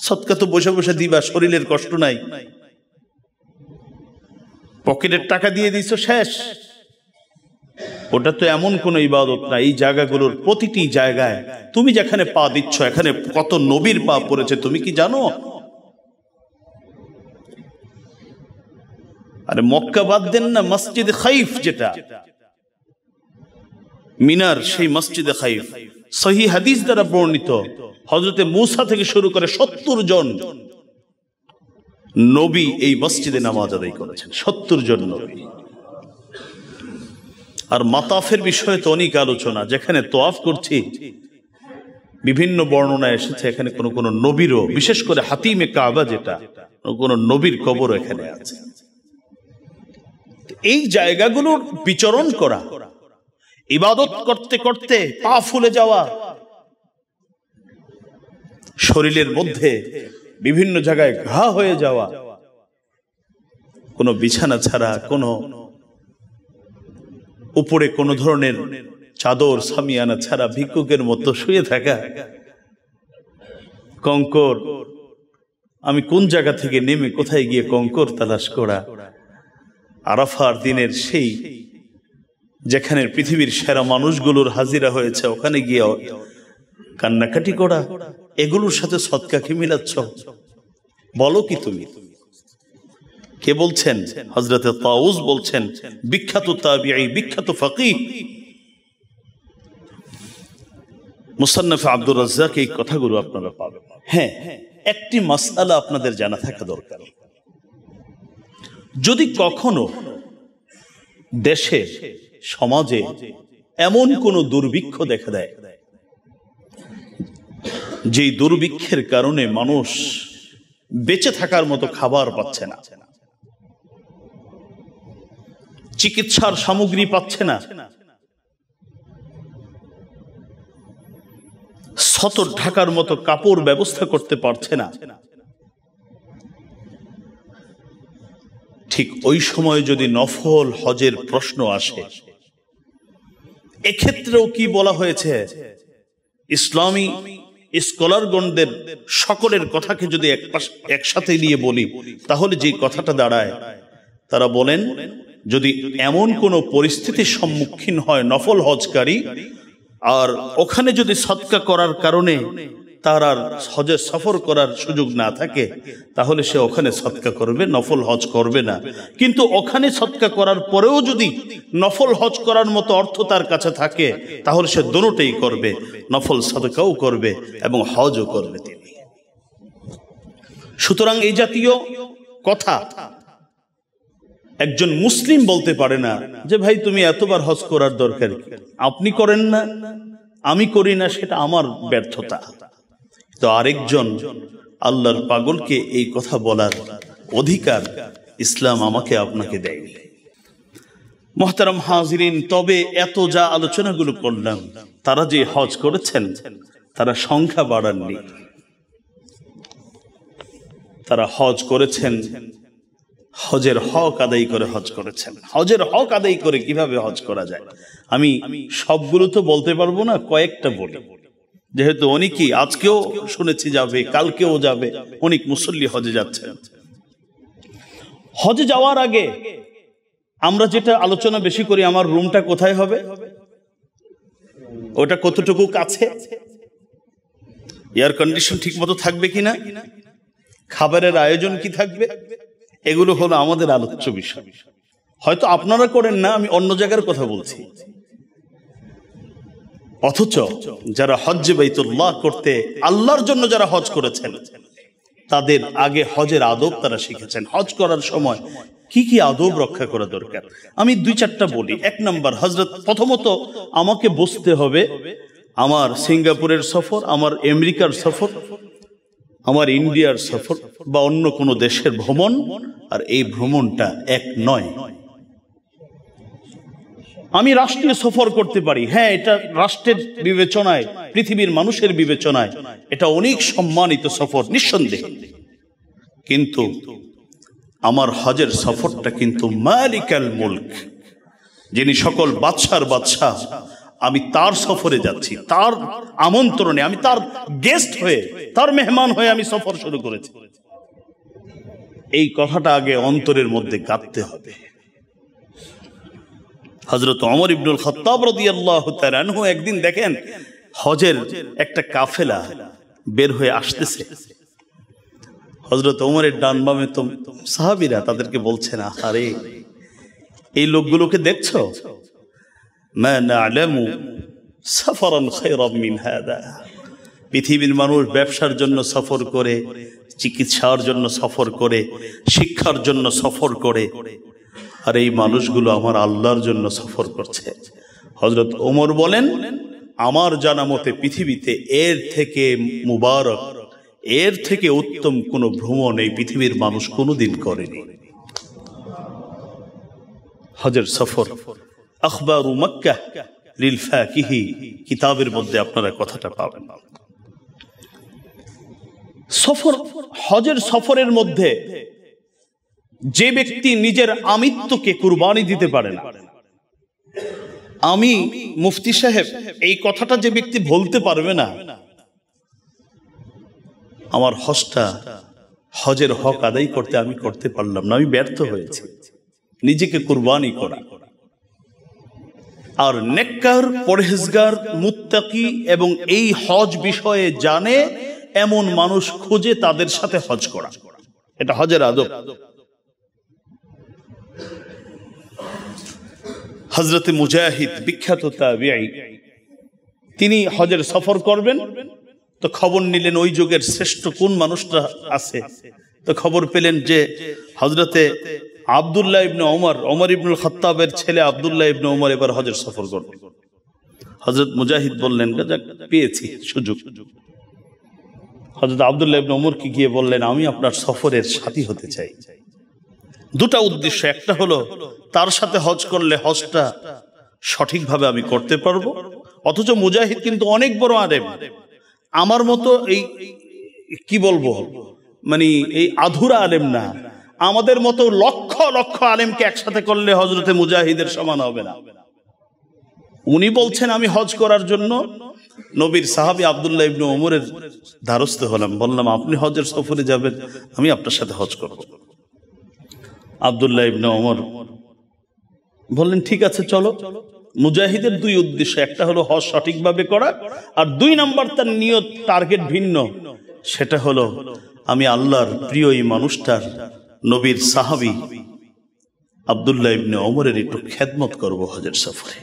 [SPEAKER 1] সদকা তো বসে বসে দিবা, শরীরের কষ্ট নাই, পকেটের টাকা দিয়ে দিছো শেষ। ওটা তো এমন কোন ইবাদত না। এই জায়গাগুলোর প্রতিটি জায়গায় তুমি যেখানে পা দিচ্ছ, এখানে কত নবীর পা পড়েছে তুমি কি জানো? আরে মক্কা বাদ দেন না, মসজিদে খাইফ যেটা মিনার, সেই মসজিদে খাইফ সহিহ হাদিস দ্বারা বর্ণিত, হযরতে মূসা থেকে শুরু করে 70 জন নবী এই মসজিদে নামাজ আদায় করেছেন, 70 জন নবী। আর মাতাফের বিষয়ে তো অনেক আলোচনা, যেখানে তোয়াফ করছি বিভিন্ন বর্ণনা এসেছে এখানে কোন কোন নবীরও, বিশেষ করে হাতিমে কাবা যেটা, কোন নবীর কবর এখানে আছে। এই জায়গাগুলোর বিচরণ করা, ইবাদত করতে করতে পা ফুলে যাওয়া, শরীরের মধ্যে বিভিন্ন জায়গায় ঘা হয়ে যাওয়া, কোনো বিছানা ছাড়া, কোনো উপরে কোনো ধরনের চাদর সামিয়ানা ছাড়া ভিক্ষুকের মতো শুয়ে থাকা, কঙ্কর, আমি কোন জায়গা থেকে নেমে কোথায় গিয়ে কঙ্কর তালাশ করা, আরাফার দিনের সেই যেখানে পৃথিবীর সেরা মানুষগুলোর হাজিরা হয়েছে ওখানে গিয়ে কান্নাকাটি করা, এগুলোর সাথে সদকাকে মিলাচ্ছ। বলো কি তুমি? কে বলছেন? হযরতে তাউস বলছেন, বিখ্যাত তাবিঈ, বিখ্যাত ফাকিহ মুসান্নাফ আব্দুর রাজ্জাক, এই কথাগুলো আপনারা পাবেন। হ্যাঁ, একটি মাসআলা আপনাদের জানা থাকা দরকার। যদি কখনো দেশে সমাজে এমন কোন দুর্ভিক্ষ দেখা দেয়, যেই দুর্ভিক্ষের কারণে মানুষ বেঁচে থাকার মতো খাবার পাচ্ছে না, চিকিৎসার সামগ্রী পাচ্ছে না, সতর ঢাকার মতো কাপড় ব্যবস্থা করতে পারছে না, ঠিক ওই সময় যদি নফল হজের প্রশ্ন আসে, এক্ষেত্রেও কি বলা হয়েছে? ইসলামী স্কলারগণদের সকলের কথাকে যদি একসাথে নিয়ে বলি, তাহলে যে কথাটা দাঁড়ায়, তারা বলেন যদি এমন কোন পরিস্থিতির সম্মুখীন হয় নফল হজকারী, আর ওখানে যদি সদকা করার কারণে তার আর হজে সফর করার সুযোগ না থাকে, তাহলে সে ওখানে সদকা করবে, নফল হজ করবে না। কিন্তু ওখানে সদকা করার পরেও যদি নফল হজ করার মতো অর্থ তার কাছে থাকে, তাহলে সে দুটোই করবে, নফল সদকাও করবে এবং হজও করবে তিনি। সুতরাং এই জাতীয় কথা একজন মুসলিম বলতে পারে না যে ভাই তুমি এতবার হজ করার দরকার, আপনি করেন না, আমি করি না, সেটা আমার ব্যর্থতা। তো আরেকজন আল্লাহর পাগলকে এই কথা বলার অধিকার ইসলাম আমাকে আপনাকে দেয়নি। মুহতারাম হাজিরিন, তবে এত যা আলোচনাগুলো করলাম, তারা যে হজ করেছেন তারা সংখ্যা বাড়াননি, তারা হজ করেছেন হজের হক আদায় করে হজ করেছেন। হজের হক আদায় করে কিভাবে হজ করা যায়, আমি সবগুলো তো বলতে পারবো না, কয়েকটা বলি, যেহেতু অনেকেই আজকেও শুনেছি যাবে, কালকেও যাবে, অনেক মুসল্লি হজে যাচ্ছেন। হজে যাওয়ার আগে আমরা যেটা আলোচনা বেশি করি, আমার রুমটা কোথায় হবে, ওটা কতটুকু কাছে, এয়ার কন্ডিশন ঠিক মতো থাকবে কিনা, খাবারের আয়োজন কি থাকবে, এগুলো হলো আমাদের আলোচ্য বিষয়। হয়তো আপনারা করেন না, আমি অন্য জায়গার কথা বলছি। অথচ যারা হজ্জে বাইতুল্লাহ করতে আল্লাহর জন্য যারা হজ করেছেন, তাদের আগে হজের আদব তারা শিখেছেন। হজ করার সময় কি কি আদব রক্ষা করা দরকার, আমি 2-4টা বলি। 1 নম্বর, হযরত প্রথমত আমাকে বুঝতে হবে আমার সিঙ্গাপুরের সফর, আমার আমেরিকার সফর, আমার ইন্ডিয়ার সফর বা অন্য কোনো দেশের ভ্রমণ আর এই ভ্রমণটা এক নয়। আমি রাষ্ট্রীয় সফর করতে পারি, হ্যাঁ, এটা রাষ্ট্রের বিবেচনায়, পৃথিবীর মানুষের বিবেচনায় এটা অনেক সম্মানিত সফর নিঃসন্দেহে, কিন্তু আমার হজের সফরটা কিন্তু মালিকাল মুলক, যিনি সকল বাদশার বাদশাহ, আমি তার সফরে যাচ্ছি, তার আমন্ত্রণে, আমি তার গেস্ট হয়ে, তার মেহমান হয়ে আমি সফর শুরু করেছি। এই কথাটা আগে অন্তরের মধ্যে গাঁথতে হবে। হযরত ওমর ইবনুল খাত্তাব রাদিয়াল্লাহু তাআলা আনহু একদিন দেখেন হজের একটা কাফেলা বের হয়ে আসতেছে। হযরত ওমরের ডান বামে তো সাহাবীরা, তাদেরকে বলছেন, আরে এই লোকগুলোকে দেখছো? মা না'লামু সাফারান খায়রাম মিন হাদা। পৃথিবীর মানুষ ব্যবসার জন্য সফর করে, চিকিৎসার জন্য সফর করে, শিক্ষার জন্য সফর করে, আর এই মানুষগুলো আমার আল্লাহর জন্য সফর করছে। হযরত ওমর বলেন, আমার জানা মতে পৃথিবীতে এর থেকে মুবারক, এর থেকে উত্তম কোন ভ্রমণ এই পৃথিবীর মানুষ কোনোদিন করেনি। হজের সফর আখবারু মক্কাহ লিল ফাকিহি কিতাবের মধ্যে আপনারা কথাটা পাবেন। সফর, হজের সফরের মধ্যে যে ব্যক্তি নিজের আমিত্বকে কুরবানি দিতে পারে না, আমি মুফতি সাহেব, এই কথাটা যে ব্যক্তি বলতে পারবে না, আমার হজটা, হজের হক আদায় করতে আমি করতে পারলাম না, আমি ব্যর্থ হয়েছি, নিজেকে কুরবানি করা। আর নেককার, পরহেজগার, মুত্তাকি এবং এই হজ বিষয়ে জানে এমন মানুষ খুঁজে তাদের সাথে হজ করা, এটা হজের আদব। হযরতে মুজাহিদ, বিখ্যাত তাবিঈ, তিনি হজের সফর করবেন, তো খবর নিলেন ওই যুগের শ্রেষ্ঠ কোন মানুষটা আছে, তো খবর পেলেন যে হযরতে আব্দুল্লাহ ইবনে ওমর, ওমর ইবনুল খাত্তাবের ছেলে আব্দুল্লাহ ইবনে ওমর এবার হজের সফর করবে। হযরত মুজাহিদ বললেন, পেয়েছি সুযোগ। হযরত আব্দুল্লাহ ইবনে ওমরকে গিয়ে বললেন, আমি আপনার সফরের সাথী হতে চাই। দুটা উদ্দেশ্য, একটা হলো তার সাথে হজ করলে হজটা সঠিকভাবে আমি করতে পারবো, অথচ মুজাহিদ কিন্তু অনেক বড় আলেম, আমার মতো এই কি বলবো, মানে এই আধুরা আলেম না, আমাদের মতো লক্ষ লক্ষ আলেমকে একসাথে করলে হযরতে মুজাহিদের সমান হবে না। উনি বলছেন আমি হজ করার জন্য নবীর সাহাবী আব্দুল্লাহ ইবনে ওমরের দ্বারস্থ হলাম, বললাম আপনি হজের সফরে যাবেন, আমি আপনার সাথে হজ করব। আব্দুল্লাহ ইবনে ওমর বললেন, ঠিক আছে চলো। মুজাহিদের দুই উদ্দেশ্য, একটা হলো হজ সঠিকভাবে করা, আর দুই নাম্বার তার নিয়ত, টার্গেট ভিন্ন, সেটা হলো আমি আল্লাহর প্রিয় এই মানুষটার, নবীর সাহাবী আব্দুল্লাহ ইবনে ওমরের একটু খেদমত করব হজের সফরে।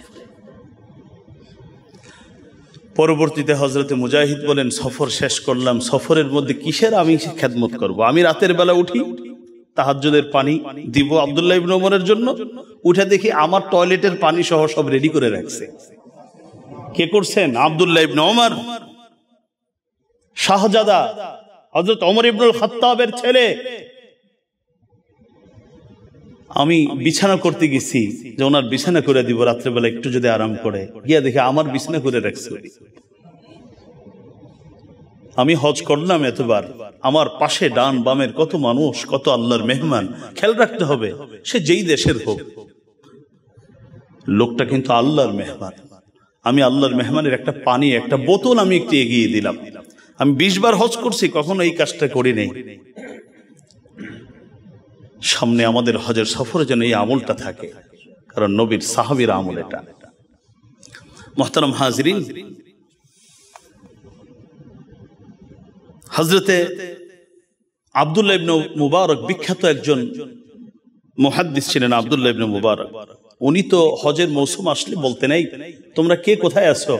[SPEAKER 1] পরবর্তীতে হযরতে মুজাহিদ বলেন, সফর শেষ করলাম, সফরের মধ্যে কিসের আমি খেদমত করব? আমি রাতের বেলা উঠি, তাহাজ্জুদের পানি দিব আব্দুল্লাহ ইবনে ওমরের জন্য, উঠে দেখি আমার টয়লেটের পানি সহ সব রেডি করে রাখছে। কে করছেন? আব্দুল্লাহ ইবনে ওমর, শাহজাদা হযরত ওমর ইবনুল খাত্তাবের ছেলে। আমি বিছানা করতে গেছি যে ওনার বিছানা করে দিব রাত্রেবেলা, একটু যদি আরাম করে, গিয়া দেখে আমার বিছানা করে রাখছে। আমি হজ করলাম এতবার, আমার পাশে ডান বামের কত মানুষ, কত আল্লাহর মেহমান, খেয়াল রাখতে হবে সে যেই দেশের হোক, লোকটা কিন্তু আল্লাহর মেহমান। আমি আল্লাহর মেহমানের একটা পানি, একটা বোতল আমি একটু এগিয়ে দিলাম। আমি 20 বার হজ করছি, কখনো এই কাজটা করি নাই। সামনে আমাদের হজের সফরে যেন এই আমলটা থাকে, কারণ নবীর সাহাবীর আমল এটা। মুহতারাম হাজিরিন, হযরতে আব্দুল্লাহ ইবনে মুবারক, বিখ্যাত একজন মুহাদ্দিস ছিলেন আব্দুল্লাহ ইবনে মুবারক। উনি তো হজের মৌসুম আসলে বলতেন, এই তোমরা কে কোথায় আছো,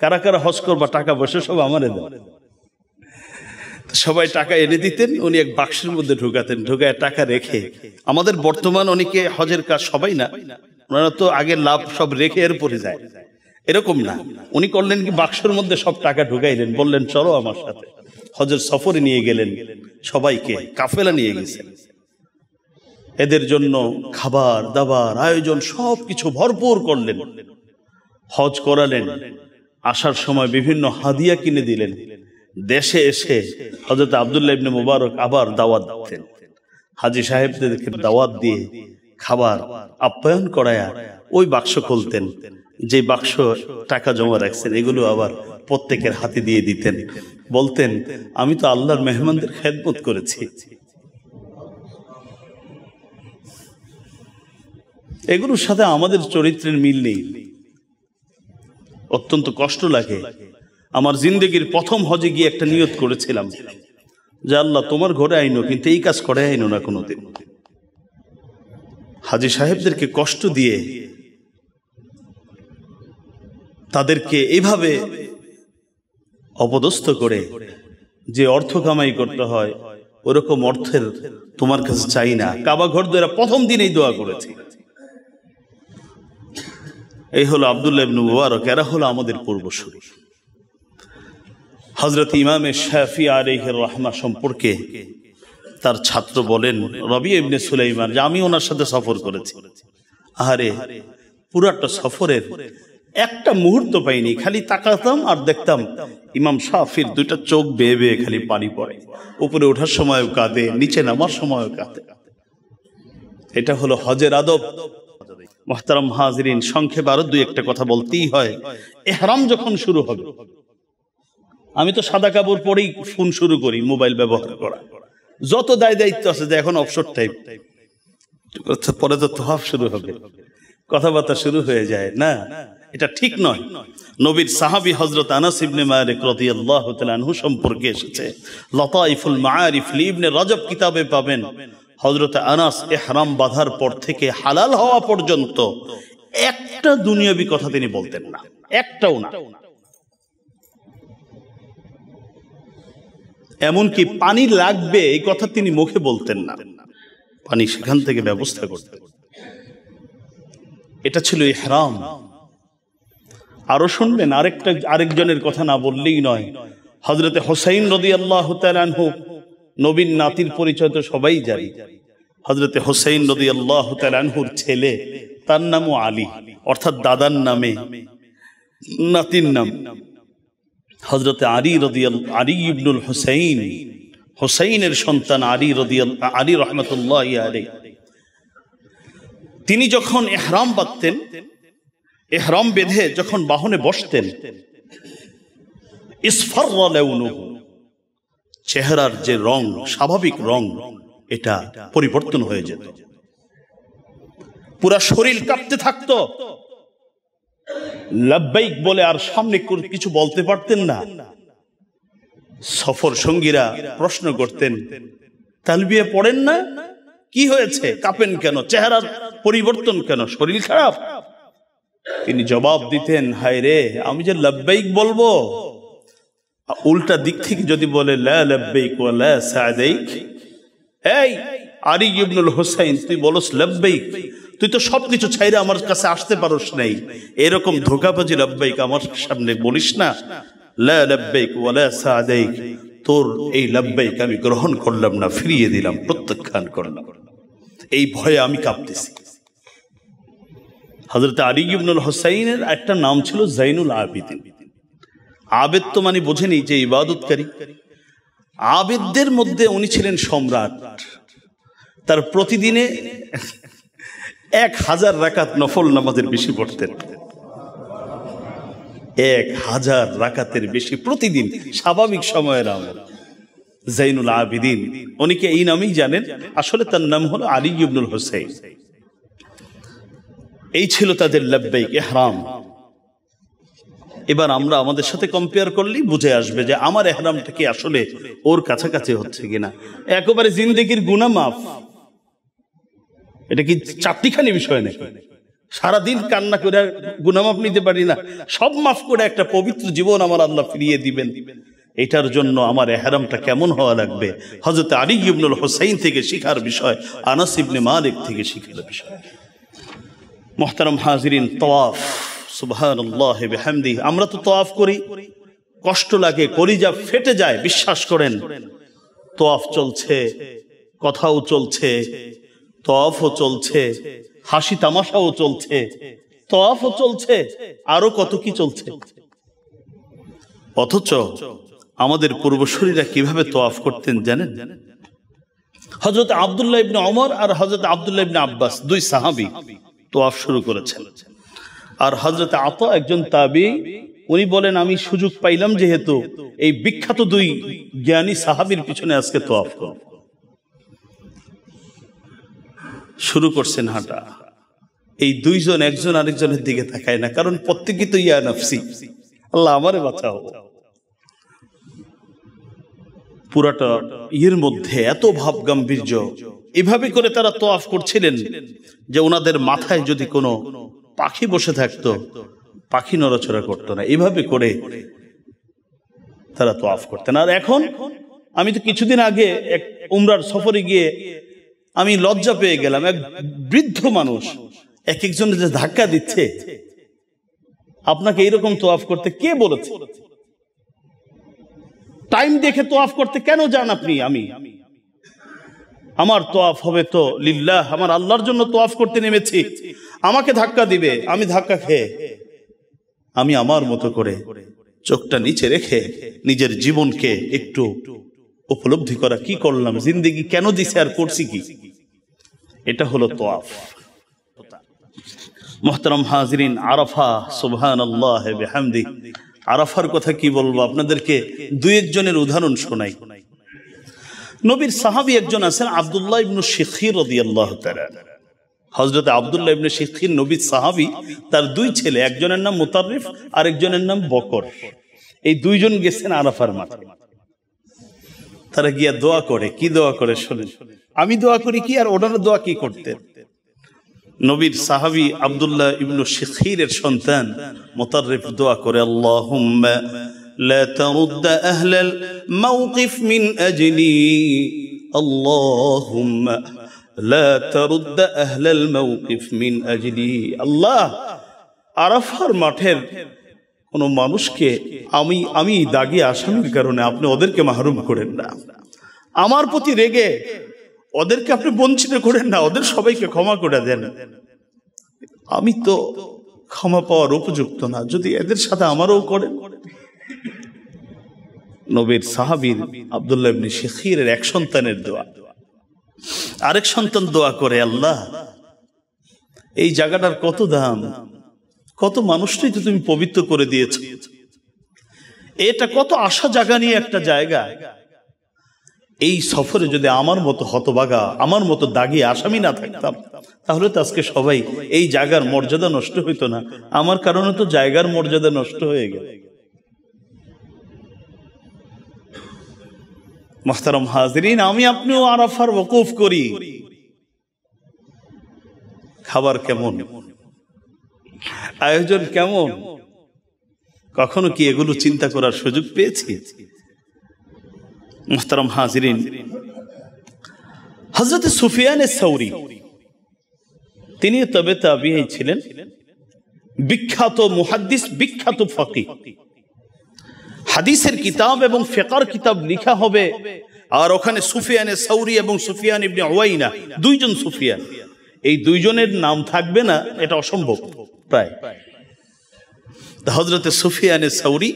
[SPEAKER 1] কারা কারা হজ করবা, টাকা পয়সা সব আমারে দাও। সবাই টাকা এনে দিতেন, উনি এক বাক্সের মধ্যে ঢুকাতেন, ঢুকায় টাকা রেখে, আমাদের বর্তমান অনেকে হজের কাজ, সবাই না, ওনারা তো আগে লাভ সব রেখে এরপরে যায়, এরকম না। উনি করলেন কি, বাক্সের মধ্যে সব টাকা ঢুকাইলেন, বললেন চলো আমার সাথে হজের সফরে নিয়ে গেলেন, সবাইকে কাফেলা নিয়ে গেছেন। এদের জন্য খাবার দাবার আয়োজন সবকিছু ভরপুর করলেন, হজ করালেন। আসার সময় বিভিন্ন হাদিয়া কিনে দিলেন। দেশে এসে হযরত আব্দুল্লাহ ইবনে মুবারক আবার দাওয়াত দিতেন। হাজী সাহেবদেরকে দাওয়াত দিয়ে খাবার আপ্যায়ন করায়া ওই বাক্স খুলতেন, যে বাক্স টাকা জমা রাখছেন এগুলো আবার প্রত্যেকের হাতে দিয়ে দিতেন। বলতেন, আমি তো আল্লাহর মেহমানদের খেদমত করেছি। এগুলোর সাথে আমাদের চরিত্রের মিল নেই। অত্যন্ত কষ্ট লাগে। আমার জিন্দেগির প্রথম হজে গিয়ে একটা নিয়ত করেছিলাম যে আল্লাহ তোমার ঘরে আইনো, কিন্তু এই কাজ করে আইনো না কোনোদিন। হাজী সাহেবদেরকে কষ্ট দিয়ে তাদেরকে এইভাবে অপদস্থ করে যে অর্থ কামাই করতে হয় ওরকম অর্থের তোমার কাছে চাই না। কাবা ঘর দ্বারা প্রথম দিনেই দোয়া করেছি। এই হলো আব্দুল্লাহ ইবনে মুবারক, এরা হলো আমাদের পূর্বসূরি। হযরত ইমামে শাফিঈ আলাইহির রাহমা সম্পর্কে তার ছাত্র বলেন, রবিয়া ইবনে সুলাইমান, যে আমি ওনার সাথে সফর করেছি। আহারে, পুরাটা সফরের একটা মুহূর্ত পাইনি, খালি তাকাতাম আর দেখতাম ইমাম শাফির দুইটা চোখ বেয়ে বেয়ে খালি পানি পড়ে। উপরে ওঠার সময়ও কাঁদে, নিচে নামার সময়ও কাঁদে। এটা হলো হজের আদব। মুহতারাম হাজিরিন, সংক্ষেপে আরো দুই একটা কথা বলতেই হয়। ইহরাম যখন শুরু হবে, আমি তো সাদা কাপড় পরেই ফোন শুরু করি, মোবাইল ব্যবহার করা, যত দায় দায়িত্ব আছে, যে এখন অবসর টাইম, পরে তো তোয়াফ শুরু হবে, কথাবার্তা শুরু হয়ে যায় না, এটা ঠিক নয়। নবীর সাহাবী হযরত আনাস ইবনে মালিক রাদিয়াল্লাহু তাআলা আনহু সম্পর্কে এসেছে, লতাইফুল মাআরিফ ইবনে রজব কিতাবে পাবেন, হযরত আনাস ইহরাম বাঁধার পর থেকে হালাল হওয়া পর্যন্ত একটা দুনিয়াবি কথা তিনি বলতেন না, একটাও না। এমনকি পানি লাগবে এই কথা তিনি মুখে বলতেন না, পানি সেখান থেকে ব্যবস্থা করতেন। এটা ছিল ইহরাম। আরো শুনবেন, আরেকজনের কথা না বললেই নয়। হযরতে হুসাইন রাদিয়াল্লাহু তাআলা আনহু, নবীর নাতির পরিচয় তো সবাই জানে। হযরতে হুসাইন রাদিয়াল্লাহু তাআলা আনহুর ছেলে, তার নামও আলী, অর্থাৎ দাদার নামে নাতির নাম। হযরতে আলী ইবনুল হুসাইন, হুসাইনের সন্তান আলী রাহমাতুল্লাহি আলাইহি, তিনি যখন ইহরাম বাঁধতেন, ইহরাম বেঁধে যখন বাহনে বসতেন, ইসফাররা লাউনুহু, চেহারার যে রং, স্বাভাবিক রং, এটা পরিবর্তন হয়ে যেত, পুরা শরীর কাঁপতে থাকতো। লাব্বাইক বলে আর সামনে কিছু বলতে পারতেন না। সফর সঙ্গীরা প্রশ্ন করতেন, তালবিয়া পড়েন না, কি হয়েছে, কাঁপেন কেন, চেহারার পরিবর্তন কেন, শরীর খারাপ? তিনি জবাব দিতেন, হায় রে, আমি যে লাব্বাইক বলবো, উল্টা দিক থেকে যদি বলে লা লাব্বাইক ওয়া লা সাদাইক, এই আলী ইবনুল হুসাইন, তুই বলস লাব্বাইক, তুই তো সবকিছু ছাইরে আমার কাছে আসতে পারস নাই, এরকম ধোঁকাবাজি লাব্বাইক আমার সামনে বলিস না। লা লাব্বাইক ওয়া লা সাদাইক, তোর এই লাব্বাইক আমি গ্রহণ করলাম না, ফিরিয়ে দিলাম, প্রত্যাখ্যান করলাম, এই ভয়ে আমি কাঁপতেছি। হযরত আলী ইবনুল হুসাইনের একটা নাম ছিল জাইনুল আবিদিন। আবেদ তো মানে বোঝেনি যে ইবাদতকারী, আবেদদের মধ্যে উনি ছিলেন সম্রাট। তার প্রতিদিনে 1000 রাকাত নফল নামাজের বেশি পড়তেন, 1000 রাকাতের বেশি প্রতিদিন, স্বাভাবিক সময়ের আমল। জাইনুল আবিদিন, উনিকে এই নামেই জানেন, আসলে তার নাম হলো আলী ইবনুল হুসাইন। এই ছিল তাদের লাব্বাইক ইহরাম। এবার আমরা আমাদের সাথে কম্পেয়ার করলেই বুঝে আসবে যে আমার ইহরামটা কি আসলে ওর কাছাকাছি হচ্ছে কিনা। একেবারে জিন্দেগির গুনাহ মাফ, এটা কি চারটিখানি বিষয় নাকি? সারাদিন কান্না করে গুনাহ মাফ নিতে পারি না, সব মাফ করে একটা পবিত্র জীবন আমার আল্লাহ ফিরিয়ে দিবেন। এটার জন্য আমার ইহরামটা কেমন হওয়া লাগবে, হযরত আলী ইবনুল হুসাইন থেকে শিখার বিষয়, আনাস ইবনে মালিক থেকে শিখার বিষয়। মুহতারাম হাজিরিন, তাওয়াফ, সুবহানাল্লাহ বিহামদিহি, আমরা তো তাওয়াফ করি, কষ্ট লাগে, কলিজা ফেটে যায়। বিশ্বাস করেন, তওয়াফ চলছে, কথাও চলছে, তওয়াফও চলছে, হাসি তামাশাও চলছে, তওয়াফও চলছে, আরো কত কি চলছে। অথচ আমাদের পূর্বসূরীরা কিভাবে তওয়াফ করতেন জানেন? হযরত আব্দুল্লাহ ইবনে ওমর আর হযরত আব্দুল্লাহ ইবনে আব্বাস, দুই সাহাবী তওয়াফ শুরু করেছেন। আর হযরত আতা, একজন তাবী, উনি বলেন, আমি সুযোগ পাইলাম যেহেতু এই বিখ্যাত দুই জ্ঞানী সাহাবীর পিছনে আজকে তওয়াফ করব। শুরু করছেন হাঁটা। এই দুইজন একজন আরেকজনের দিকে তাকায় না, কারণ প্রত্যেকেই তো ইয়া নফসি, আল্লাহ আমারে বাঁচাও। পুরাটা ইয়ের মধ্যে এত ভাব গাম্ভীর্য, এভাবে করে তারা তওয়াফ করছিলেন যে ওনাদের মাথায় যদি কোনো পাখি বসে থাকতো, পাখি নড়াচড়া করতো না। এভাবে করে তারা তওয়াফ করতেন। আর এখন আমি তো কিছুদিন আগে এক উমরার সফরে গিয়ে আমি লজ্জা পেয়ে গেলাম। এক বৃদ্ধ মানুষ এক একজনের যে ধাক্কা দিচ্ছে। আপনাকে এইরকম তওয়াফ করতে কে বলেছে? টাইম দেখে তওয়াফ করতে কেন যান আপনি? আমার তওয়াফ হবে তো লিল্লাহ, আমার আল্লাহর জন্য তওয়াফ করতে নেমেছি। আমাকে ধাক্কা দিবে, আমি ধাক্কা খেয়ে আমি আমার মতো করে চোখটা নিচে রেখে নিজের জীবনকে একটু উপলব্ধি করা, কি করলাম, জিন্দেগি কেন দিছে আর করছি কি, এটা হলো তওয়াফ। মুহতারাম হাজিরিন, আরাফা, সুবহানাল্লাহ বিহামদি। আরাফার কথা কি বলবো আপনাদেরকে, দুই একজনের উদাহরণ শোনাই। নবীর সাহাবী একজন আছেন আব্দুল্লাহ ইবনে শিখীর রাদিয়াল্লাহু তাআলা। হযরত আব্দুল্লাহ ইবনে শিখীর নবীর সাহাবী, তার দুই ছেলে, একজনের নাম মুতাররিফ আর একজনের নাম বকর। এই দুইজন গেছেন আরাফার মাঠে। তারা গিয়া দোয়া করে। কি দোয়া করে শুনেন। আমি দোয়া করি কি, আর ওনারা দোয়া কি করতেন। নবীর সাহাবী আব্দুল্লাহ ইবনে শিখীরের সন্তান মুতাররিফ দোয়া করে, আল্লাহুম্মা লা তারুদ্দ আহলাল মাওকিফ মিন আজলি, আল্লাহুম্মা লা তারুদ্দ আহলাল মাওকিফ মিন আজলি। আল্লাহ, আরাফার মাঠের কোন মানুষকে আমি দাগি আসামির কারণে আপনি ওদেরকে মাহরুম করেন না। আমার প্রতি রেগে ওদেরকে আপনি বঞ্চিত করেন না, ওদের সবাইকে ক্ষমা করে দেন। আমি তো ক্ষমা পাওয়ার উপযুক্ত না, যদি এদের সাথে আমারও করেন। নবীর সাহাবীর আব্দুল্লাহ ইবনে শিখীরের এক সন্তানের দোয়া। আরেক সন্তান দোয়া করে, আল্লাহ, এই জায়গাটার কত দাম, কত মানুষটাই তো তুমি পবিত্র করে দিয়েছ। এটা কত আশা জাগা নিয়ে একটা জায়গা। এই সফরে যদি আমার মতো হতভাগা, আমার মতো দাগি আসামি না থাকতাম, তাহলে তো আজকে সবাই এই জায়গার মর্যাদা নষ্ট হইতো না। আমার কারণে তো জায়গার মর্যাদা নষ্ট হয়ে গেল। মুহতারাম হাজিরিন, আমি আপনিও আরাফার ওকুফ করি। খাবার কেমন, আয়োজন কেমন, কখনো কি এগুলো চিন্তা করার সুযোগ পেয়েছি? মুহতারাম হাজিরিন, হযরত সুফিয়ান আস-সাউরি, তিনি তবে তাবিঈ ছিলেন, বিখ্যাত মুহাদ্দিস, বিখ্যাত ফাকিহ। হাদিসের কিতাব এবং ফিকহের কিতাব লেখা হবে, আর ওখানে সুফিয়ান আস-সাউরি এবং সুফিয়ান ইবনে উয়াইনা, দুইজন সুফিয়ান, এই দুইজনের নাম থাকবে না, এটা অসম্ভব প্রায়। হযরত সুফিয়ান আস-সাউরি,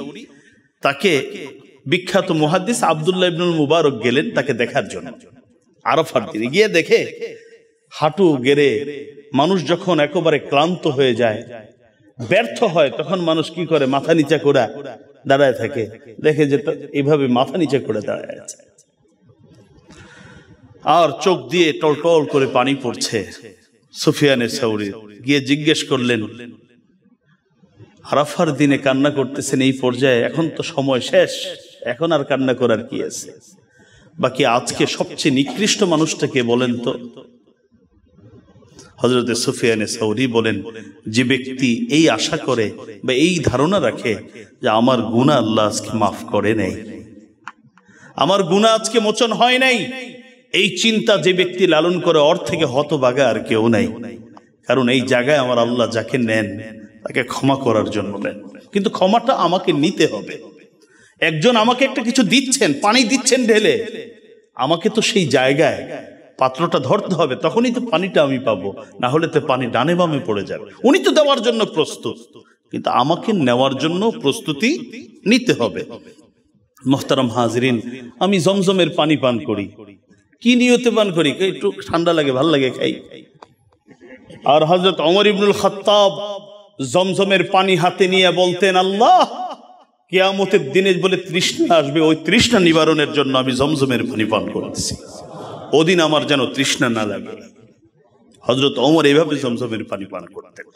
[SPEAKER 1] তাকে বিখ্যাত মুহাদ্দিস আব্দুল্লাহ ইবনুল মুবারক গেলেন তাকে দেখার জন্য। আরাফার দিনে গিয়ে দেখে হাঁটু গেড়ে মানুষ যখন একেবারে ক্লান্ত হয়ে যায়, ব্যর্থ হয়, তখন মানুষ কি করে, মাথা নিচা করে দাঁড়ায় থাকে। দেখে যে এইভাবে মাথা নিচা করে দাঁড়ায় আছে, আর চোখ দিয়ে টলটল করে পানি পড়ছে। সুফিয়ান আস-সাউরি গিয়ে জিজ্ঞেস করলেন, আরাফার দিনে কান্না করতেছেন এই পর্যায়ে, এখন তো সময় শেষ, এখন আর কান্না করার কি আছে? বাকি আজকে সবচেয়ে নিকৃষ্ট মানুষটাকে বলেন তো? হযরত সুফিয়ান আস-সাউরি বলেন, যে ব্যক্তি এই আশা করে বা এই ধারণা রাখে যে আমার গুনাহ আল্লাহ আজকে মাফ করে নাই, আমার গুনাহ আজকে মোচন হয় নাই, এই চিন্তা যে ব্যক্তি লালন করে, ওর থেকে হতভাগা আর কেউ নাই। কারণ এই জায়গায় আমার আল্লাহ যাকে নেন তাকে ক্ষমা করার জন্য নেন, কিন্তু ক্ষমাটা আমাকে নিতে হবে। একজন আমাকে একটা কিছু দিচ্ছেন, পানি দিচ্ছেন ঢেলে, আমাকে তো সেই জায়গায় পাত্রটা ধরতে হবে, তখনই তো পানিটা আমি পাবো, না হলে তো পানি ডানে বামে পড়ে যাবে। উনি তো দেওয়ার জন্য প্রস্তুত, কিন্তু আমাকে নেওয়ার জন্য প্রস্তুতি নিতে হবে। মোহতারাম হাজরিন, আমি জমজমের পানি পান করি, কি নিয়তে পান করি? একটু ঠান্ডা লাগে, ভাল লাগে, খাই। আর হযরত ওমর ইবনুল খাত্তাব জমজমের পানি হাতে নিয়ে বলতেন, আল্লাহ, কিয়ামতের দিনে বলে তৃষ্ণা আসবে, ওই তৃষ্ণা নিবারণের জন্য আমি জমজমের পানি পান করতেছি, ওদিন আমার যেন তৃষ্ণা না লাগে। হযরত ওমর এইভাবে জমজমের পানি পান করতেন।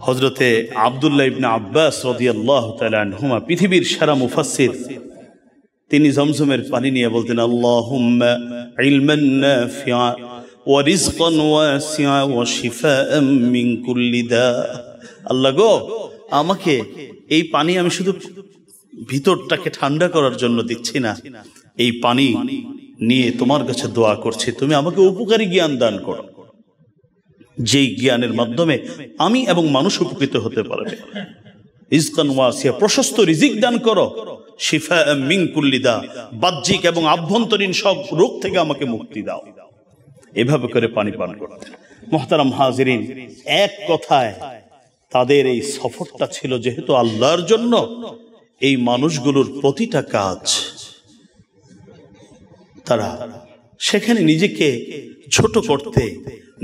[SPEAKER 1] হযরতে আব্দুল্লাহ ইবনে আব্বাস রাদিয়াল্লাহু তাআলা আনহুমা, পৃথিবীর সেরা মুফাসসির, তিনি জমজমের পানি নিয়ে বলতেন, আল্লাহুম্মা ইলমান নাফিআ ওয়া রিজকান ওয়াসিআ ওয়া শিফাআন মিন কুল্লি দা। আল্লাহ গো, আমাকে এই পানি আমি শুধু ভিতরটাকে ঠান্ডা করার জন্য দিচ্ছি না, এই পানি নিয়ে তোমার কাছে দোয়া করছি, তুমি আমাকে উপকারী জ্ঞান দান করো, যেই জ্ঞানের মাধ্যমে আমি এবং মানুষ উপকৃত হতে পারবে। রিজকান ওয়াসিয়া, প্রশস্ত রিজিক দান করো। শিফাআন মিন কুল্লি দা, বাহ্যিক এবং আভ্যন্তরীণ সব রোগ থেকে আমাকে মুক্তি দাও। এভাবে করে পানি পান করতেন। মুহতারাম হাজিরিন, এক কথায় তাদের এই সফরটা ছিল যেহেতু আল্লাহর জন্য, এই মানুষগুলোর প্রতিটা কাজ তারা সেখানে নিজেকে ছোট করতে,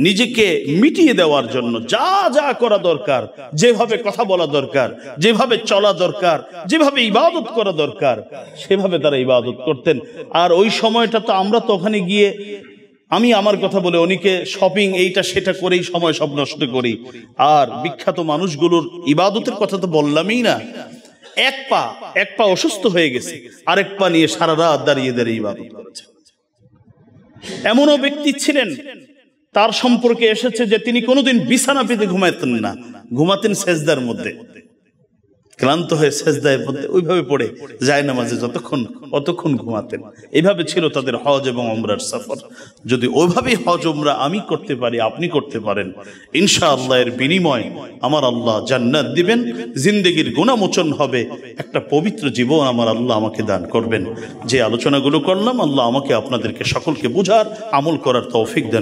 [SPEAKER 1] নিজেকে মিটিয়ে দেওয়ার জন্য যা যা করা দরকার, যেভাবে কথা বলা দরকার, যেভাবে চলা দরকার, যেভাবে ইবাদত করা দরকার, সেভাবে তারা ইবাদত করতেন। আর ওই সময়টা তো আমরা তো ওখানে গিয়ে আমি আমার কথা বলে অনেকে শপিং এইটা সেটা করেই সময় সব নষ্ট করি। আর বিখ্যাত মানুষগুলোর ইবাদতের কথা তো বললামই না। এক পা অসুস্থ হয়ে গেছে, আরেক পা নিয়ে সারা রাত দাঁড়িয়ে দাঁড়িয়ে ইবাদত করেছে। এমনও ব্যক্তি ছিলেন, তার সম্পর্কে এসেছে যে তিনি কোনোদিন বিছানা পেতে ঘুমাতেন না, ঘুমাতেন সেজদার মধ্যে। ক্লান্ত হয়ে সেজদার মধ্যে ওইভাবে পড়ে যায় নামাজে অতক্ষণ ঘুমাতেন। এইভাবে ছিল তাদের হজ এবং উমরার সফর। যদি ওইভাবেই হজ উমরা আমি করতে পারি, আপনি করতে পারেন, ইনশাআল্লাহ এর বিনিময়ে আমার আল্লাহ জান্নাত দিবেন, জিন্দেগির গুনাহমোচন হবে, একটা পবিত্র জীবন আমার আল্লাহ আমাকে দান করবেন। যে আলোচনাগুলো করলাম, আল্লাহ আমাকে আপনাদেরকে সকলকে বুঝার, আমল করার তৌফিক দেন।